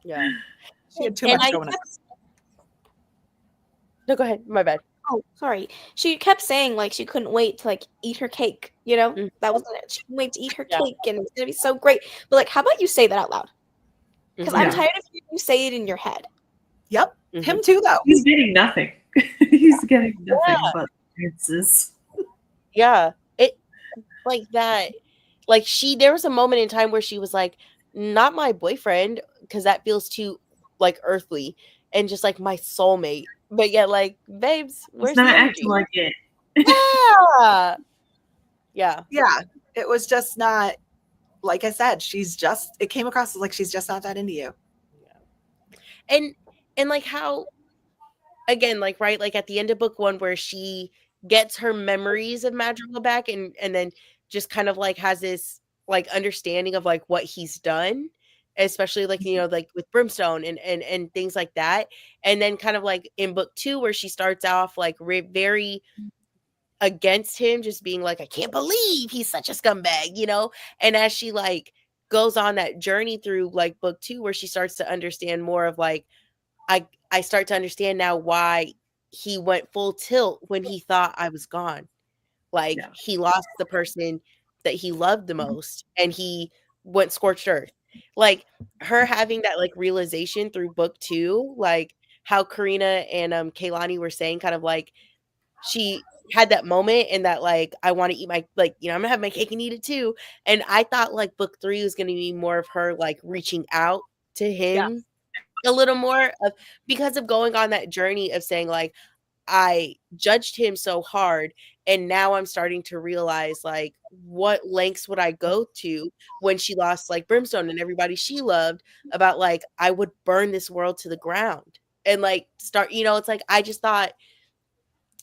Yeah. She had too much going on. No, go ahead. My bad. Oh, sorry. She kept saying like she couldn't wait to like eat her cake. You know, that was it. She couldn't wait to eat her cake, and it's gonna be so great. But like, how about you say that out loud? Because I'm tired of hearing you say it in your head. Yep, him too, though. He's getting nothing. He's getting nothing but answers. Yeah, it like that. Like there was a moment in time where she was like, "Not my boyfriend," because that feels too like earthly, and just like my soulmate. But yet, like, babes, where's not the energy? acting like it. Yeah. It was just not. Like I said, it came across as like she's just not that into you. And like how, again, like, right, like at the end of book one where she gets her memories of Madrigal back and then just kind of like has this like understanding of like what he's done, especially like, you know, like with Brimstone and things like that. And then kind of like in book two where she starts off like very against him, just being like, I can't believe he's such a scumbag, you know? And as she like goes on that journey through like book two, where she starts to understand more of like, I start to understand now why he went full tilt when he thought I was gone. Like he lost the person that he loved the most and he went scorched earth. Like her having that like realization through book two, like how Karina and Kaylani were saying, kind of like she had that moment and that like I want to eat my, like, you know, I'm gonna have my cake and eat it too. And I thought like book three was gonna be more of her like reaching out to him a little more of, because of going on that journey of saying like I judged him so hard and now I'm starting to realize like what lengths would I go to when she lost like Brimstone and everybody she loved, about like I would burn this world to the ground and like start, you know, it's like I just thought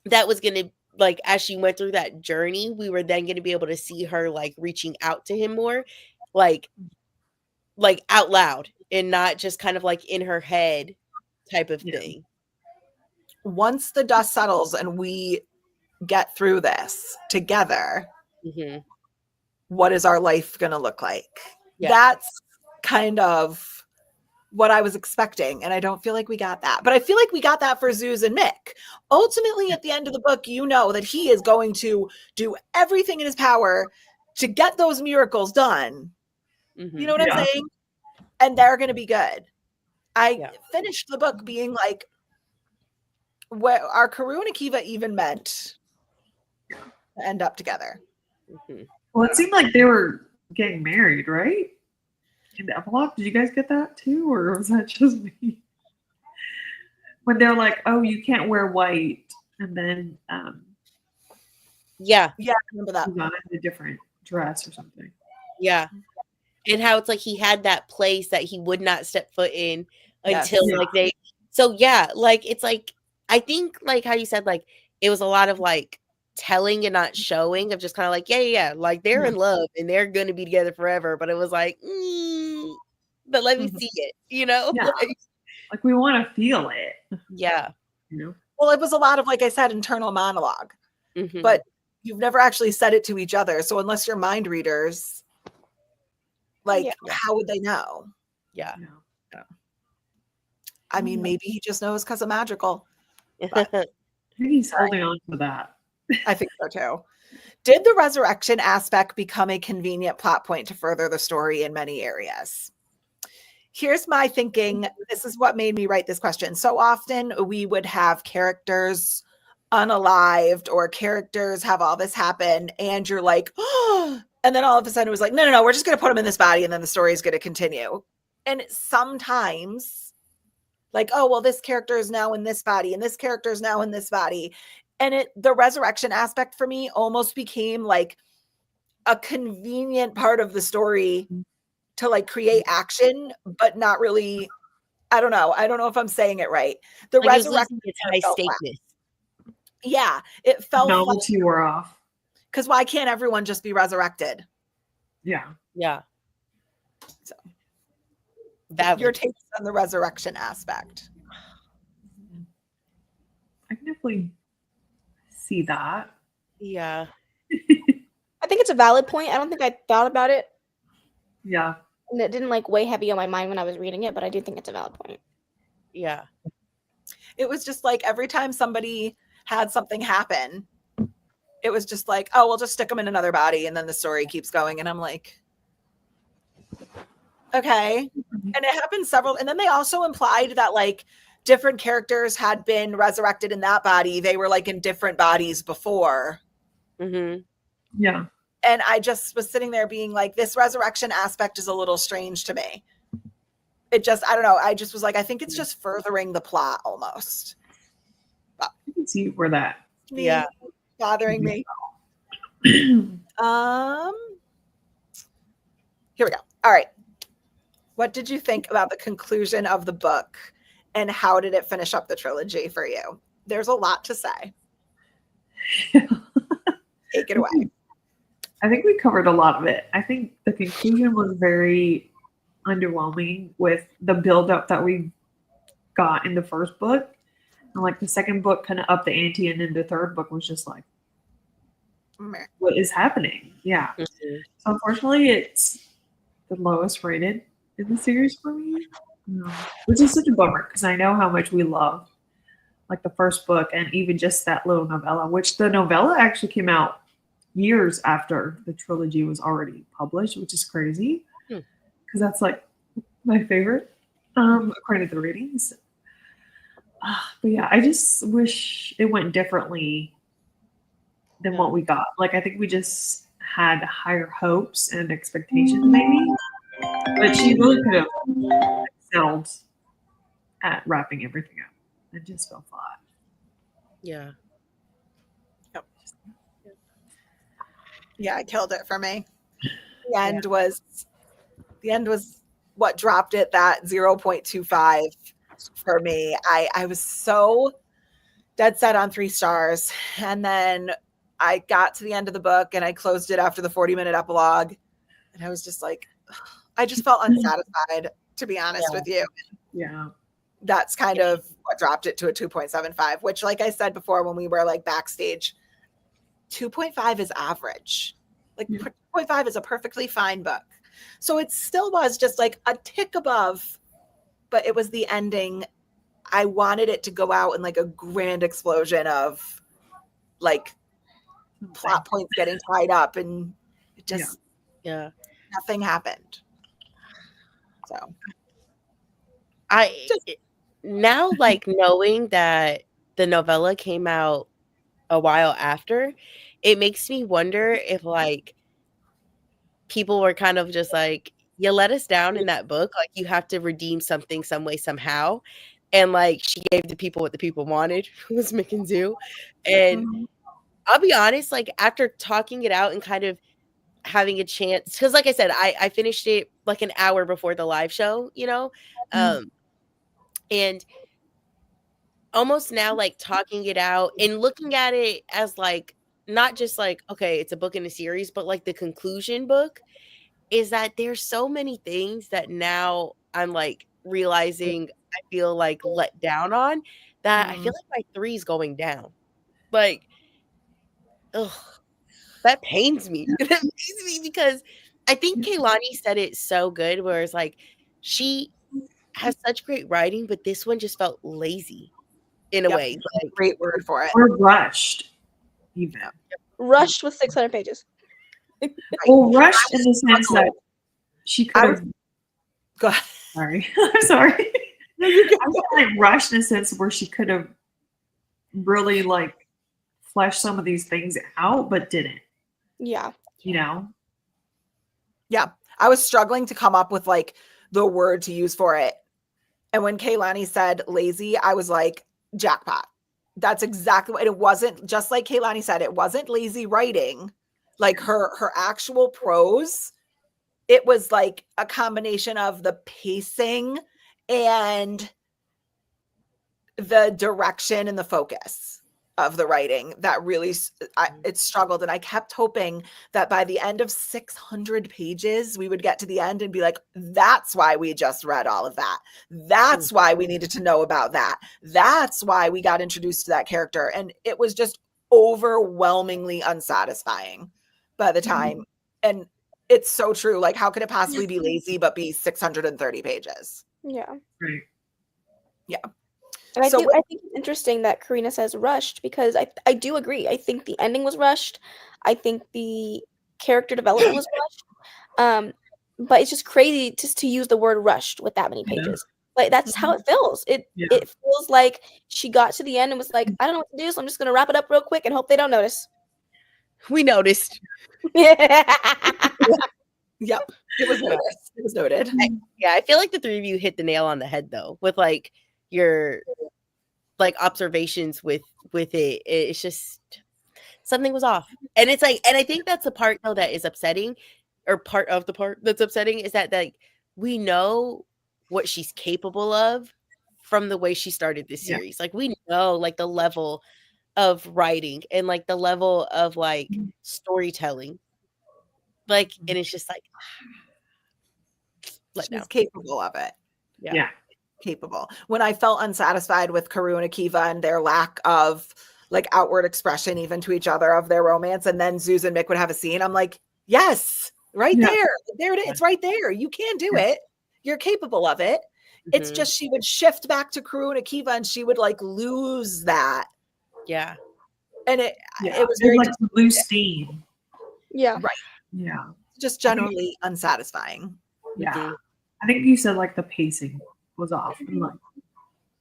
that was gonna, like, as she went through that journey, we were then gonna be able to see her like reaching out to him more, like out loud and not just kind of like in her head type of thing. Once the dust settles and we get through this together, what is our life going to look like? That's kind of what I was expecting. And I don't feel like we got that. But I feel like we got that for Zeus and Mick. Ultimately, at the end of the book, you know that he is going to do everything in his power to get those miracles done. You know what I'm saying? And they're going to be good. I finished the book being like, what are Karu and Akiva even meant to end up together? Well, it seemed like they were getting married, right? In the epilogue, did you guys get that too, or was that just me? When they're like, "Oh, you can't wear white," and then I remember that. He's on a different dress or something. Yeah, and how it's like he had that place that he would not step foot in until like they. So like it's like I think like how you said, like it was a lot of like telling and not showing of just kind of like, yeah, like they're in love and they're going to be together forever. But it was like, but let me see it, you know? Yeah. Like we want to feel it. Yeah. You know? Well, it was a lot of, like I said, internal monologue, but you've never actually said it to each other. So unless you're mind readers, like how would they know? Yeah. I mean, maybe he just knows because of magical. I think he's holding on to that. I think so too. Did the resurrection aspect become a convenient plot point to further the story in many areas? Here's my thinking. This is what made me write this question. So often we would have characters unalived or characters have all this happen and you're like, oh, and then all of a sudden it was like, no, we're just going to put them in this body and then the story is going to continue. And sometimes like, oh, well, this character is now in this body and this character is now in this body. And the resurrection aspect for me almost became like a convenient part of the story to like create action, but not really. I don't know. I don't know if I'm saying it right. The like resurrection its high stakeness. Yeah, it felt novelty wore off. Because why can't everyone just be resurrected? Yeah. So that your takes on the resurrection aspect. I can definitely see that. Yeah. I think it's a valid point. I don't think I thought about it. Yeah. And it didn't like weigh heavy on my mind when I was reading it, but I do think it's a valid point. Yeah. It was just like every time somebody had something happen, it was just like, oh, we'll just stick them in another body and then the story keeps going. And I'm like, okay. And it happened several. And then they also implied that like different characters had been resurrected in that body. They were like in different bodies before. Yeah. And I just was sitting there being like, this resurrection aspect is a little strange to me. It just, I don't know. I just was like, I think it's just furthering the plot almost. I can see where that. Yeah. Bothering me. Here we go. All right. What did you think about the conclusion of the book and how did it finish up the trilogy for you? There's a lot to say. Take it away. I think we covered a lot of it. I think the conclusion was very underwhelming with the build-up that we got in the first book. And like the second book kind of upped the ante, and then the third book was just like, what is happening? Yeah. So unfortunately, it's the lowest rated in the series for me, which is such a bummer because I know how much we love like the first book and even just that little novella, which the novella actually came out years after the trilogy was already published, which is crazy because that's like my favorite according to the ratings. But yeah, I just wish it went differently than what we got. Like I think we just had higher hopes and expectations maybe, but she really could have excelled at wrapping everything up. It just fell flat. Yeah. Yeah, it killed it for me. The end was what dropped it, that 0.25 for me. I was so dead set on 3 stars. And then I got to the end of the book and I closed it after the 40-minute epilogue. And I was just like, I just felt unsatisfied, to be honest with you. Yeah. That's kind of what dropped it to a 2.75, which like I said before, when we were like backstage, 2.5 is average. Like 2.5 is a perfectly fine book. So it still was just like a tick above, but it was the ending. I wanted it to go out in like a grand explosion of like plot points getting tied up, and it just nothing happened. So now like knowing that the novella came out a while after, it makes me wonder if like people were kind of just like, you let us down in that book, like you have to redeem something some way somehow, and like she gave the people what the people wanted, was Zoo. And I'll be honest, like after talking it out and kind of having a chance, because like I said, I finished it like an hour before the live show, you know, and almost now like talking it out and looking at it as like not just like, okay, it's a book in a series, but like the conclusion book is that there's so many things that now I'm like realizing I feel like let down on, that I feel like my 3 is going down. Like, ugh, that pains me. That pains me because I think Kaylani said it so good, where it's like she has such great writing, but this one just felt lazy in a Yep. way. Like, Great word for it. Or rushed, even. Rushed with 600 pages. Well, rushed in the sense that she could have. Go ahead. Sorry, I'm sorry. I feel like rushed in a sense where she could have really like fleshed some of these things out, but didn't. Yeah. You know. Yeah. I was struggling to come up with like the word to use for it. And when Kaylani said lazy, I was like, jackpot. That's exactly what it wasn't. Just like Kaylani said, it wasn't lazy writing. Like her actual prose, it was like a combination of the pacing and the direction and the focus of the writing that really it struggled. And I kept hoping that by the end of 600 pages, we would get to the end and be like, that's why we just read all of that. That's why we needed to know about that. That's why we got introduced to that character. And it was just overwhelmingly unsatisfying by the time. And it's so true. Like, how could it possibly be lazy but be 630 pages? Yeah. Right. Yeah. And I So think it's interesting that Karina says rushed, because I do agree. I think the ending was rushed. I think the character development was rushed. But it's just crazy just to use the word rushed with that many pages. Like, that's how it feels. It feels like she got to the end and was like, I don't know what to do, so I'm just gonna wrap it up real quick and hope they don't notice. we noticed. Yep. It was noted. It was noted. Yeah, I feel like the 3 of you hit the nail on the head though, with like your like observations with it. It's just something was off. And it's like, and I think that's the part though that is upsetting, or part of the part that's upsetting, is that like we know what she's capable of from the way she started this series. Like, we know like the level of writing and like the level of like storytelling. Like, and it's just like She's capable of it. Yeah. Capable. When I felt unsatisfied with Karu and Akiva and their lack of like outward expression even to each other of their romance, and then Zeus and Mick would have a scene, I'm like, yes, right there. There it is. It's right there. You can do it. You're capable of it. It's just she would shift back to Karu and Akiva and she would like lose that. Yeah. And it was very like loose steam. Yeah. Right. Yeah. Just generally unsatisfying. Yeah. I think you said like the pacing was off, and like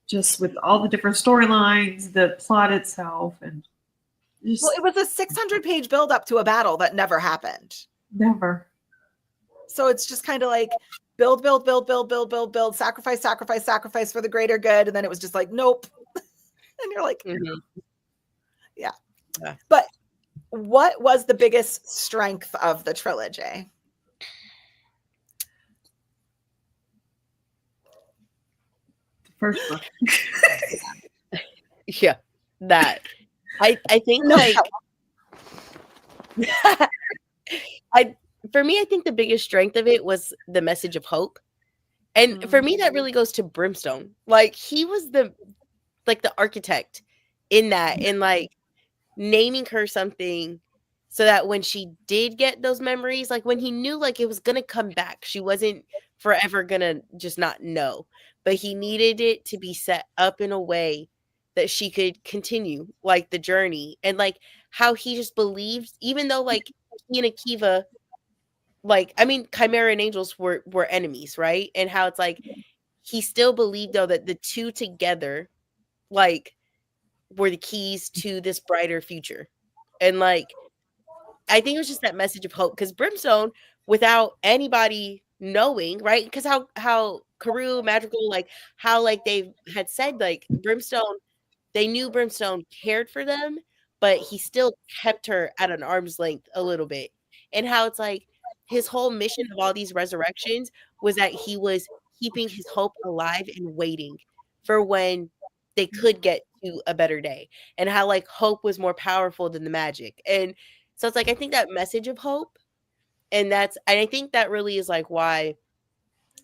just with all the different storylines, the plot itself, and just Well, it was a 600-page buildup to a battle that never happened. never. So it's just kind of like build, sacrifice for the greater good. And then it was just like, nope. And you're like, yeah. But what was the biggest strength of the trilogy? First book. Yeah, that I think like for me, I think the biggest strength of it was the message of hope. And for me, that really goes to Brimstone. Like, he was the architect in that, and like naming her something so that when she did get those memories, like when he knew like it was gonna come back, she wasn't forever gonna just not know, but he needed it to be set up in a way that she could continue like the journey. And like how he just believed, even though like he and Akiva, like, I mean, Chimera and Angels were enemies, right? And how it's like he still believed though that the two together like were the keys to this brighter future. And like I think it was just that message of hope, because Brimstone, without anybody knowing, right? Because how Karu, Magical, like how like they had said, like Brimstone, they knew Brimstone cared for them, but he still kept her at an arm's length a little bit. And how it's like his whole mission of all these resurrections was that he was keeping his hope alive and waiting for when they could get to a better day, and how like hope was more powerful than the magic. And so it's like I think that message of hope, and I think that really is like why,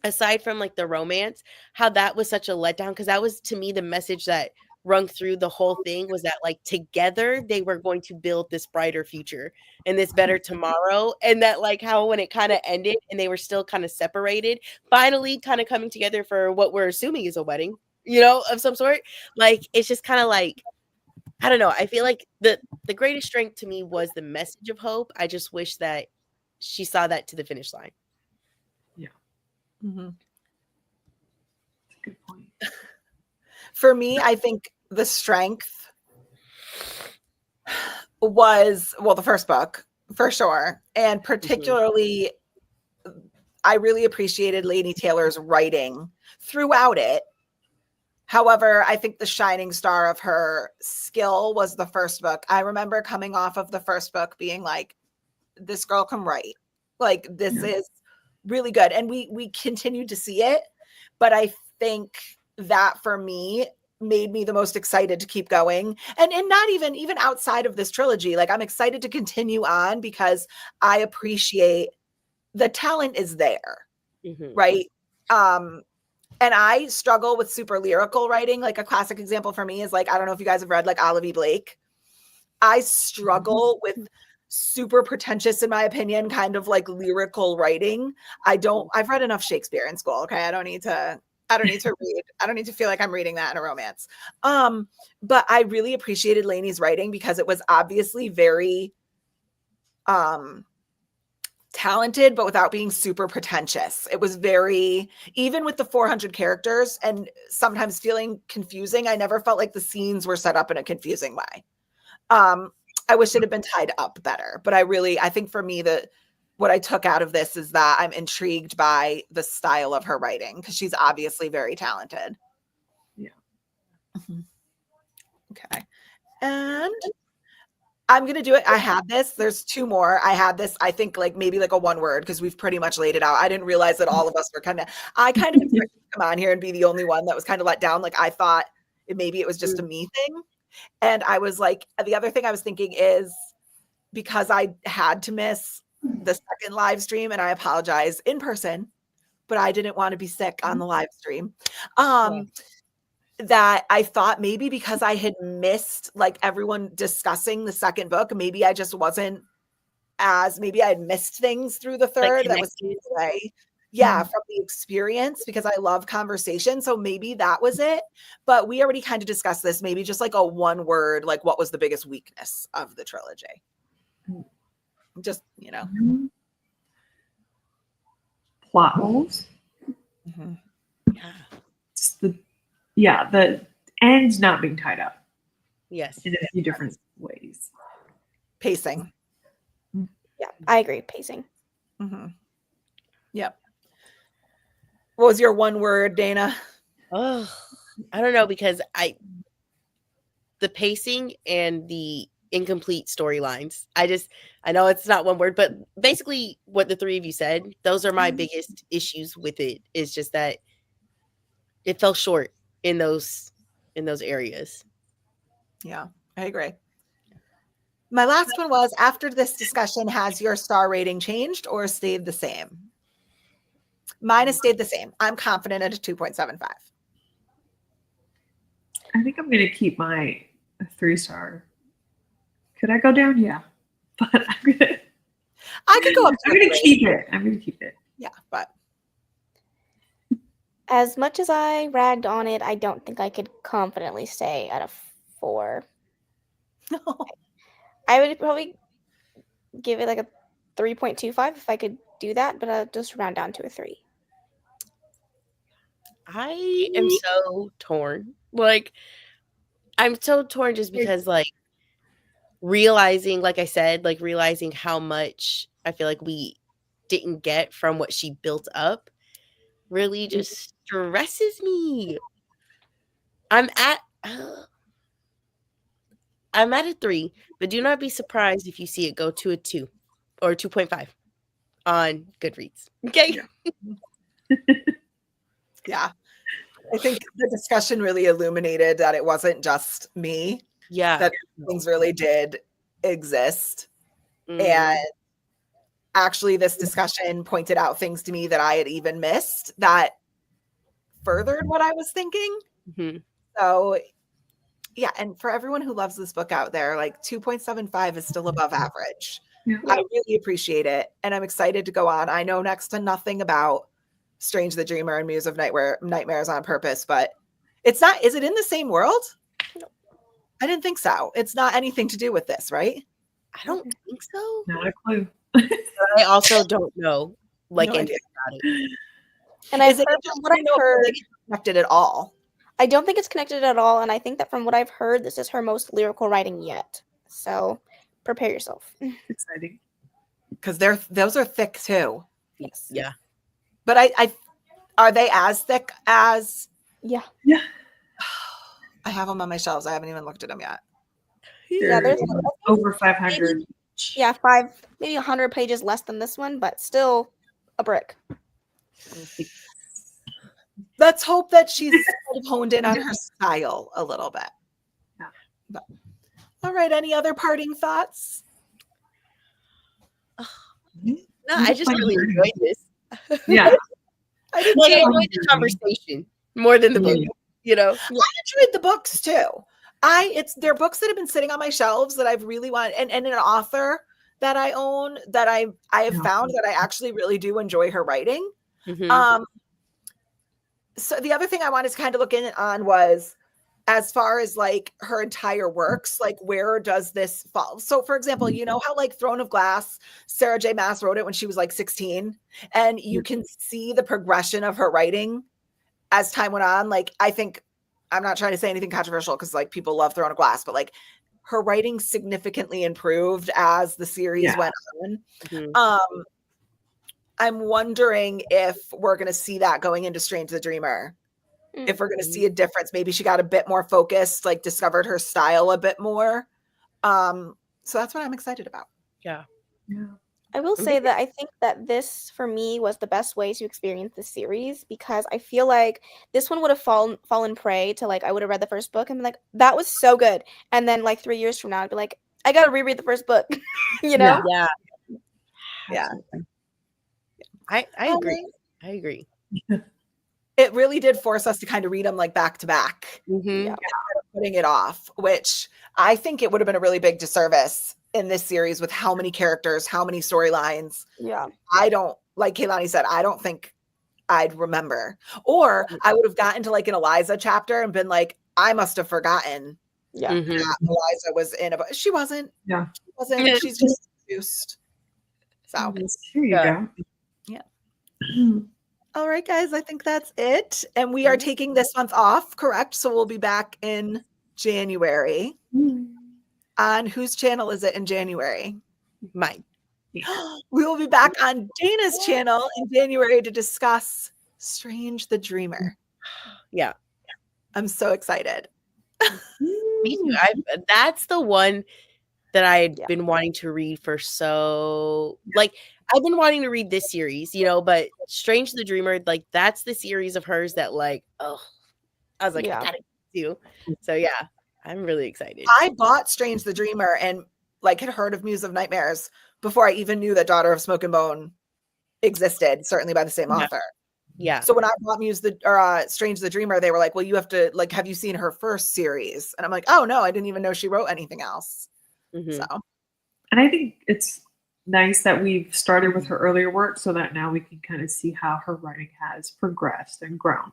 aside from like the romance, how that was such a letdown, because that was to me the message that rung through the whole thing, was that like together they were going to build this brighter future and this better tomorrow. And that like how when it kind of ended and they were still kind of separated, finally kind of coming together for what we're assuming is a wedding, of some sort. Like it's just kind of like, I don't know, I feel like the greatest strength to me was the message of hope. I just wish that she saw that to the finish line. Mm-hmm. Good point. For me, I think the strength was, well, the first book for sure. And particularly, I really appreciated Laini Taylor's writing throughout it. However, I think the shining star of her skill was the first book. I remember coming off of the first book being like, this girl can write. Like, this is really good. And we continued to see it. But I think that for me made me the most excited to keep going. And not even outside of this trilogy, like I'm excited to continue on because I appreciate the talent is there. Right. And I struggle with super lyrical writing. Like a classic example for me is like, I don't know if you guys have read like Olive E. Blake. I struggle with super pretentious, in my opinion, kind of like lyrical writing. I've read enough Shakespeare in school. Okay. I don't need to read. I don't need to feel like I'm reading that in a romance. But I really appreciated Lainey's writing because it was obviously very talented, but without being super pretentious. It was very, even with the 400 characters and sometimes feeling confusing, I never felt like the scenes were set up in a confusing way. I wish it had been tied up better, but I think for me what I took out of this is that I'm intrigued by the style of her writing because she's obviously very talented. Yeah. Okay. And I'm going to do it. I had this. There's two more. I had this, I think like maybe like a one word because we've pretty much laid it out. I didn't realize that all of us were I kind of expected to come on here and be the only one that was kind of let down. Like I thought maybe it was just a me thing. And I was like, the other thing I was thinking is because I had to miss the second live stream, and I apologize in person, but I didn't want to be sick on the live stream. That I thought maybe because I had missed like everyone discussing the second book, maybe I just wasn't maybe I had missed things through the third that was away. Yeah, from the experience, because I love conversation. So maybe that was it. But we already kind of discussed this. Maybe just like a one word, like what was the biggest weakness of the trilogy? Just, Plot holes. The ends not being tied up. Yes. In a few different ways. Pacing. Yeah, I agree. Pacing. Yep. What was your one word, Dana? Oh, I don't know, because the pacing and the incomplete storylines. I know it's not one word, but basically what the three of you said, those are my biggest issues with it, is just that it fell short in those areas. Yeah, I agree. My last one was, after this discussion, has your star rating changed or stayed the same? Mine has stayed the same. I'm confident at a 2.75. I think I'm going to keep my 3-star. Could I go down? Yeah. But I could go up to I'm going to keep it. I'm going to keep it. Yeah, but As much as I ragged on it, I don't think I could confidently stay at a 4. no. I would probably give it like a 3.25 if I could do that, but I'll just round down to a 3. I am so torn. Like, I'm so torn just because, like, realizing, like I said, like realizing how much I feel like we didn't get from what she built up really just stresses me. I'm at a 3, but do not be surprised if you see it go to a 2 or 2.5 on Goodreads. Okay. Yeah. I think the discussion really illuminated that it wasn't just me, Yeah. that things really did exist. Mhm. And actually, this discussion pointed out things to me that I had even missed that furthered what I was thinking. Mhm. So, yeah. And for everyone who loves this book out there, like 2.75 is still above average. Yeah. I really appreciate it. And I'm excited to go on. I know next to nothing about Strange the Dreamer and Muse of Nightmares on Purpose, but it's not, is it in the same world? No. I didn't think so. It's not anything to do with this, right? I don't think so. Not a clue. But I also don't know like No anything idea. about it. And I've Is it heard from what I've heard, connected at all? I don't think it's connected at all. And I think that from what I've heard, this is her most lyrical writing yet. So prepare yourself. Exciting. Because those are thick too. Yes. Yeah. But I are they as thick as? Yeah. I have them on my shelves. I haven't even looked at them yet. Yeah, there's over 500. maybe 100 pages less than this one, but still a brick. Let's hope that she's sort of honed in on her style a little bit. Yeah. But, all right. Any other parting thoughts? No, I just really enjoyed this. Yeah. I did Like I too. enjoyed the conversation more than the book. You know. I enjoyed the books too. They're books that have been sitting on my shelves that I've really wanted, and an author that I own that I have found that I actually really do enjoy her writing. Mhm. So the other thing I wanted to kind of look in on was, as far as like her entire works, like where does this fall? So for example, you know how like Throne of Glass, Sarah J. Maas wrote it when she was like 16, and you can see the progression of her writing as time went on. Like, I think, I'm not trying to say anything controversial because like people love Throne of Glass, but like her writing significantly improved as the series went on. Mhm. I'm wondering if we're going to see that going into Strange the Dreamer. If we're going to see a difference, maybe she got a bit more focused, like discovered her style a bit more. So that's what I'm excited about. Yeah. I will say that I think that this, for me, was the best way to experience the series, because I feel like this one would have fallen prey to, like, I would have read the first book and been like, that was so good. And then, like, 3 years from now, I'd be like, I got to reread the first book, you know? Yeah. Yeah. I agree. I agree. It really did force us to kind of read them like back to back, Mhm. Yeah. putting it off, which I think it would have been a really big disservice in this series with how many characters, how many storylines. Yeah. I don't, like Kaylani said, I don't think I'd remember. Or I would have gotten to like an Eliza chapter and been like, I must have forgotten Yeah. Mhm. that Eliza was in a book. She wasn't. Yeah. She wasn't. She's just introduced. So, Here you go. Yeah. all right, guys, I think that's it. And we are taking this month off, correct? So we'll be back in January. On whose channel is it in January? Mine. We will be back on Dana's channel in January to discuss Strange the Dreamer. Yeah. I'm so excited. Me too. That's the one that I had been wanting to read for I've been wanting to read this series, you know, but Strange the Dreamer, like that's the series of hers that like, I was like, I gotta do. So yeah, I'm really excited. I bought Strange the Dreamer and like had heard of Muse of Nightmares before I even knew that Daughter of Smoke and Bone existed, certainly by the same author. Yeah. So when I bought Strange the Dreamer, they were like, well, you have to like, have you seen her first series? And I'm like, oh no, I didn't even know she wrote anything else. Mhm. So, And I think it's nice that we've started with her earlier work so that now we can kind of see how her writing has progressed and grown.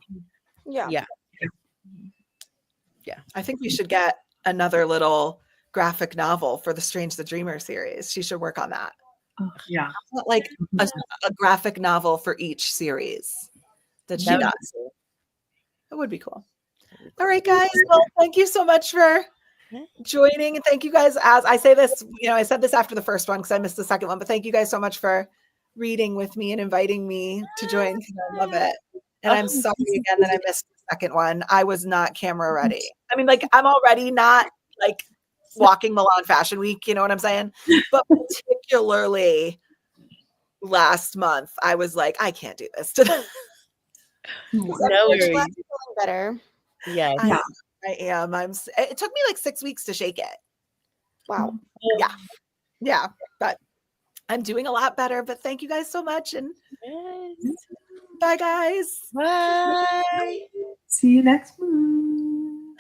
Yeah. Yeah. I think we should get another little graphic novel for the Strange the Dreamer series. She should work on that. Oh, yeah. Like a graphic novel for each series that she does. That would be cool. All right, guys. Well, thank you so much for joining. And thank you guys. As I say this, I said this after the first one because I missed the second one, but thank you guys so much for reading with me and inviting me to join because I love it. And I'm sorry again that I missed the second one. I was not camera ready. I mean, like I'm already not like walking Milan Fashion Week, you know what I'm saying? But particularly last month, I was like, I can't do this to them. No worries. feeling better. Yes. Yeah. I am. It took me like 6 weeks to shake it. Wow. Yeah, but I'm doing a lot better. But thank you guys so much, and Yes. bye, guys. Bye. See you next month.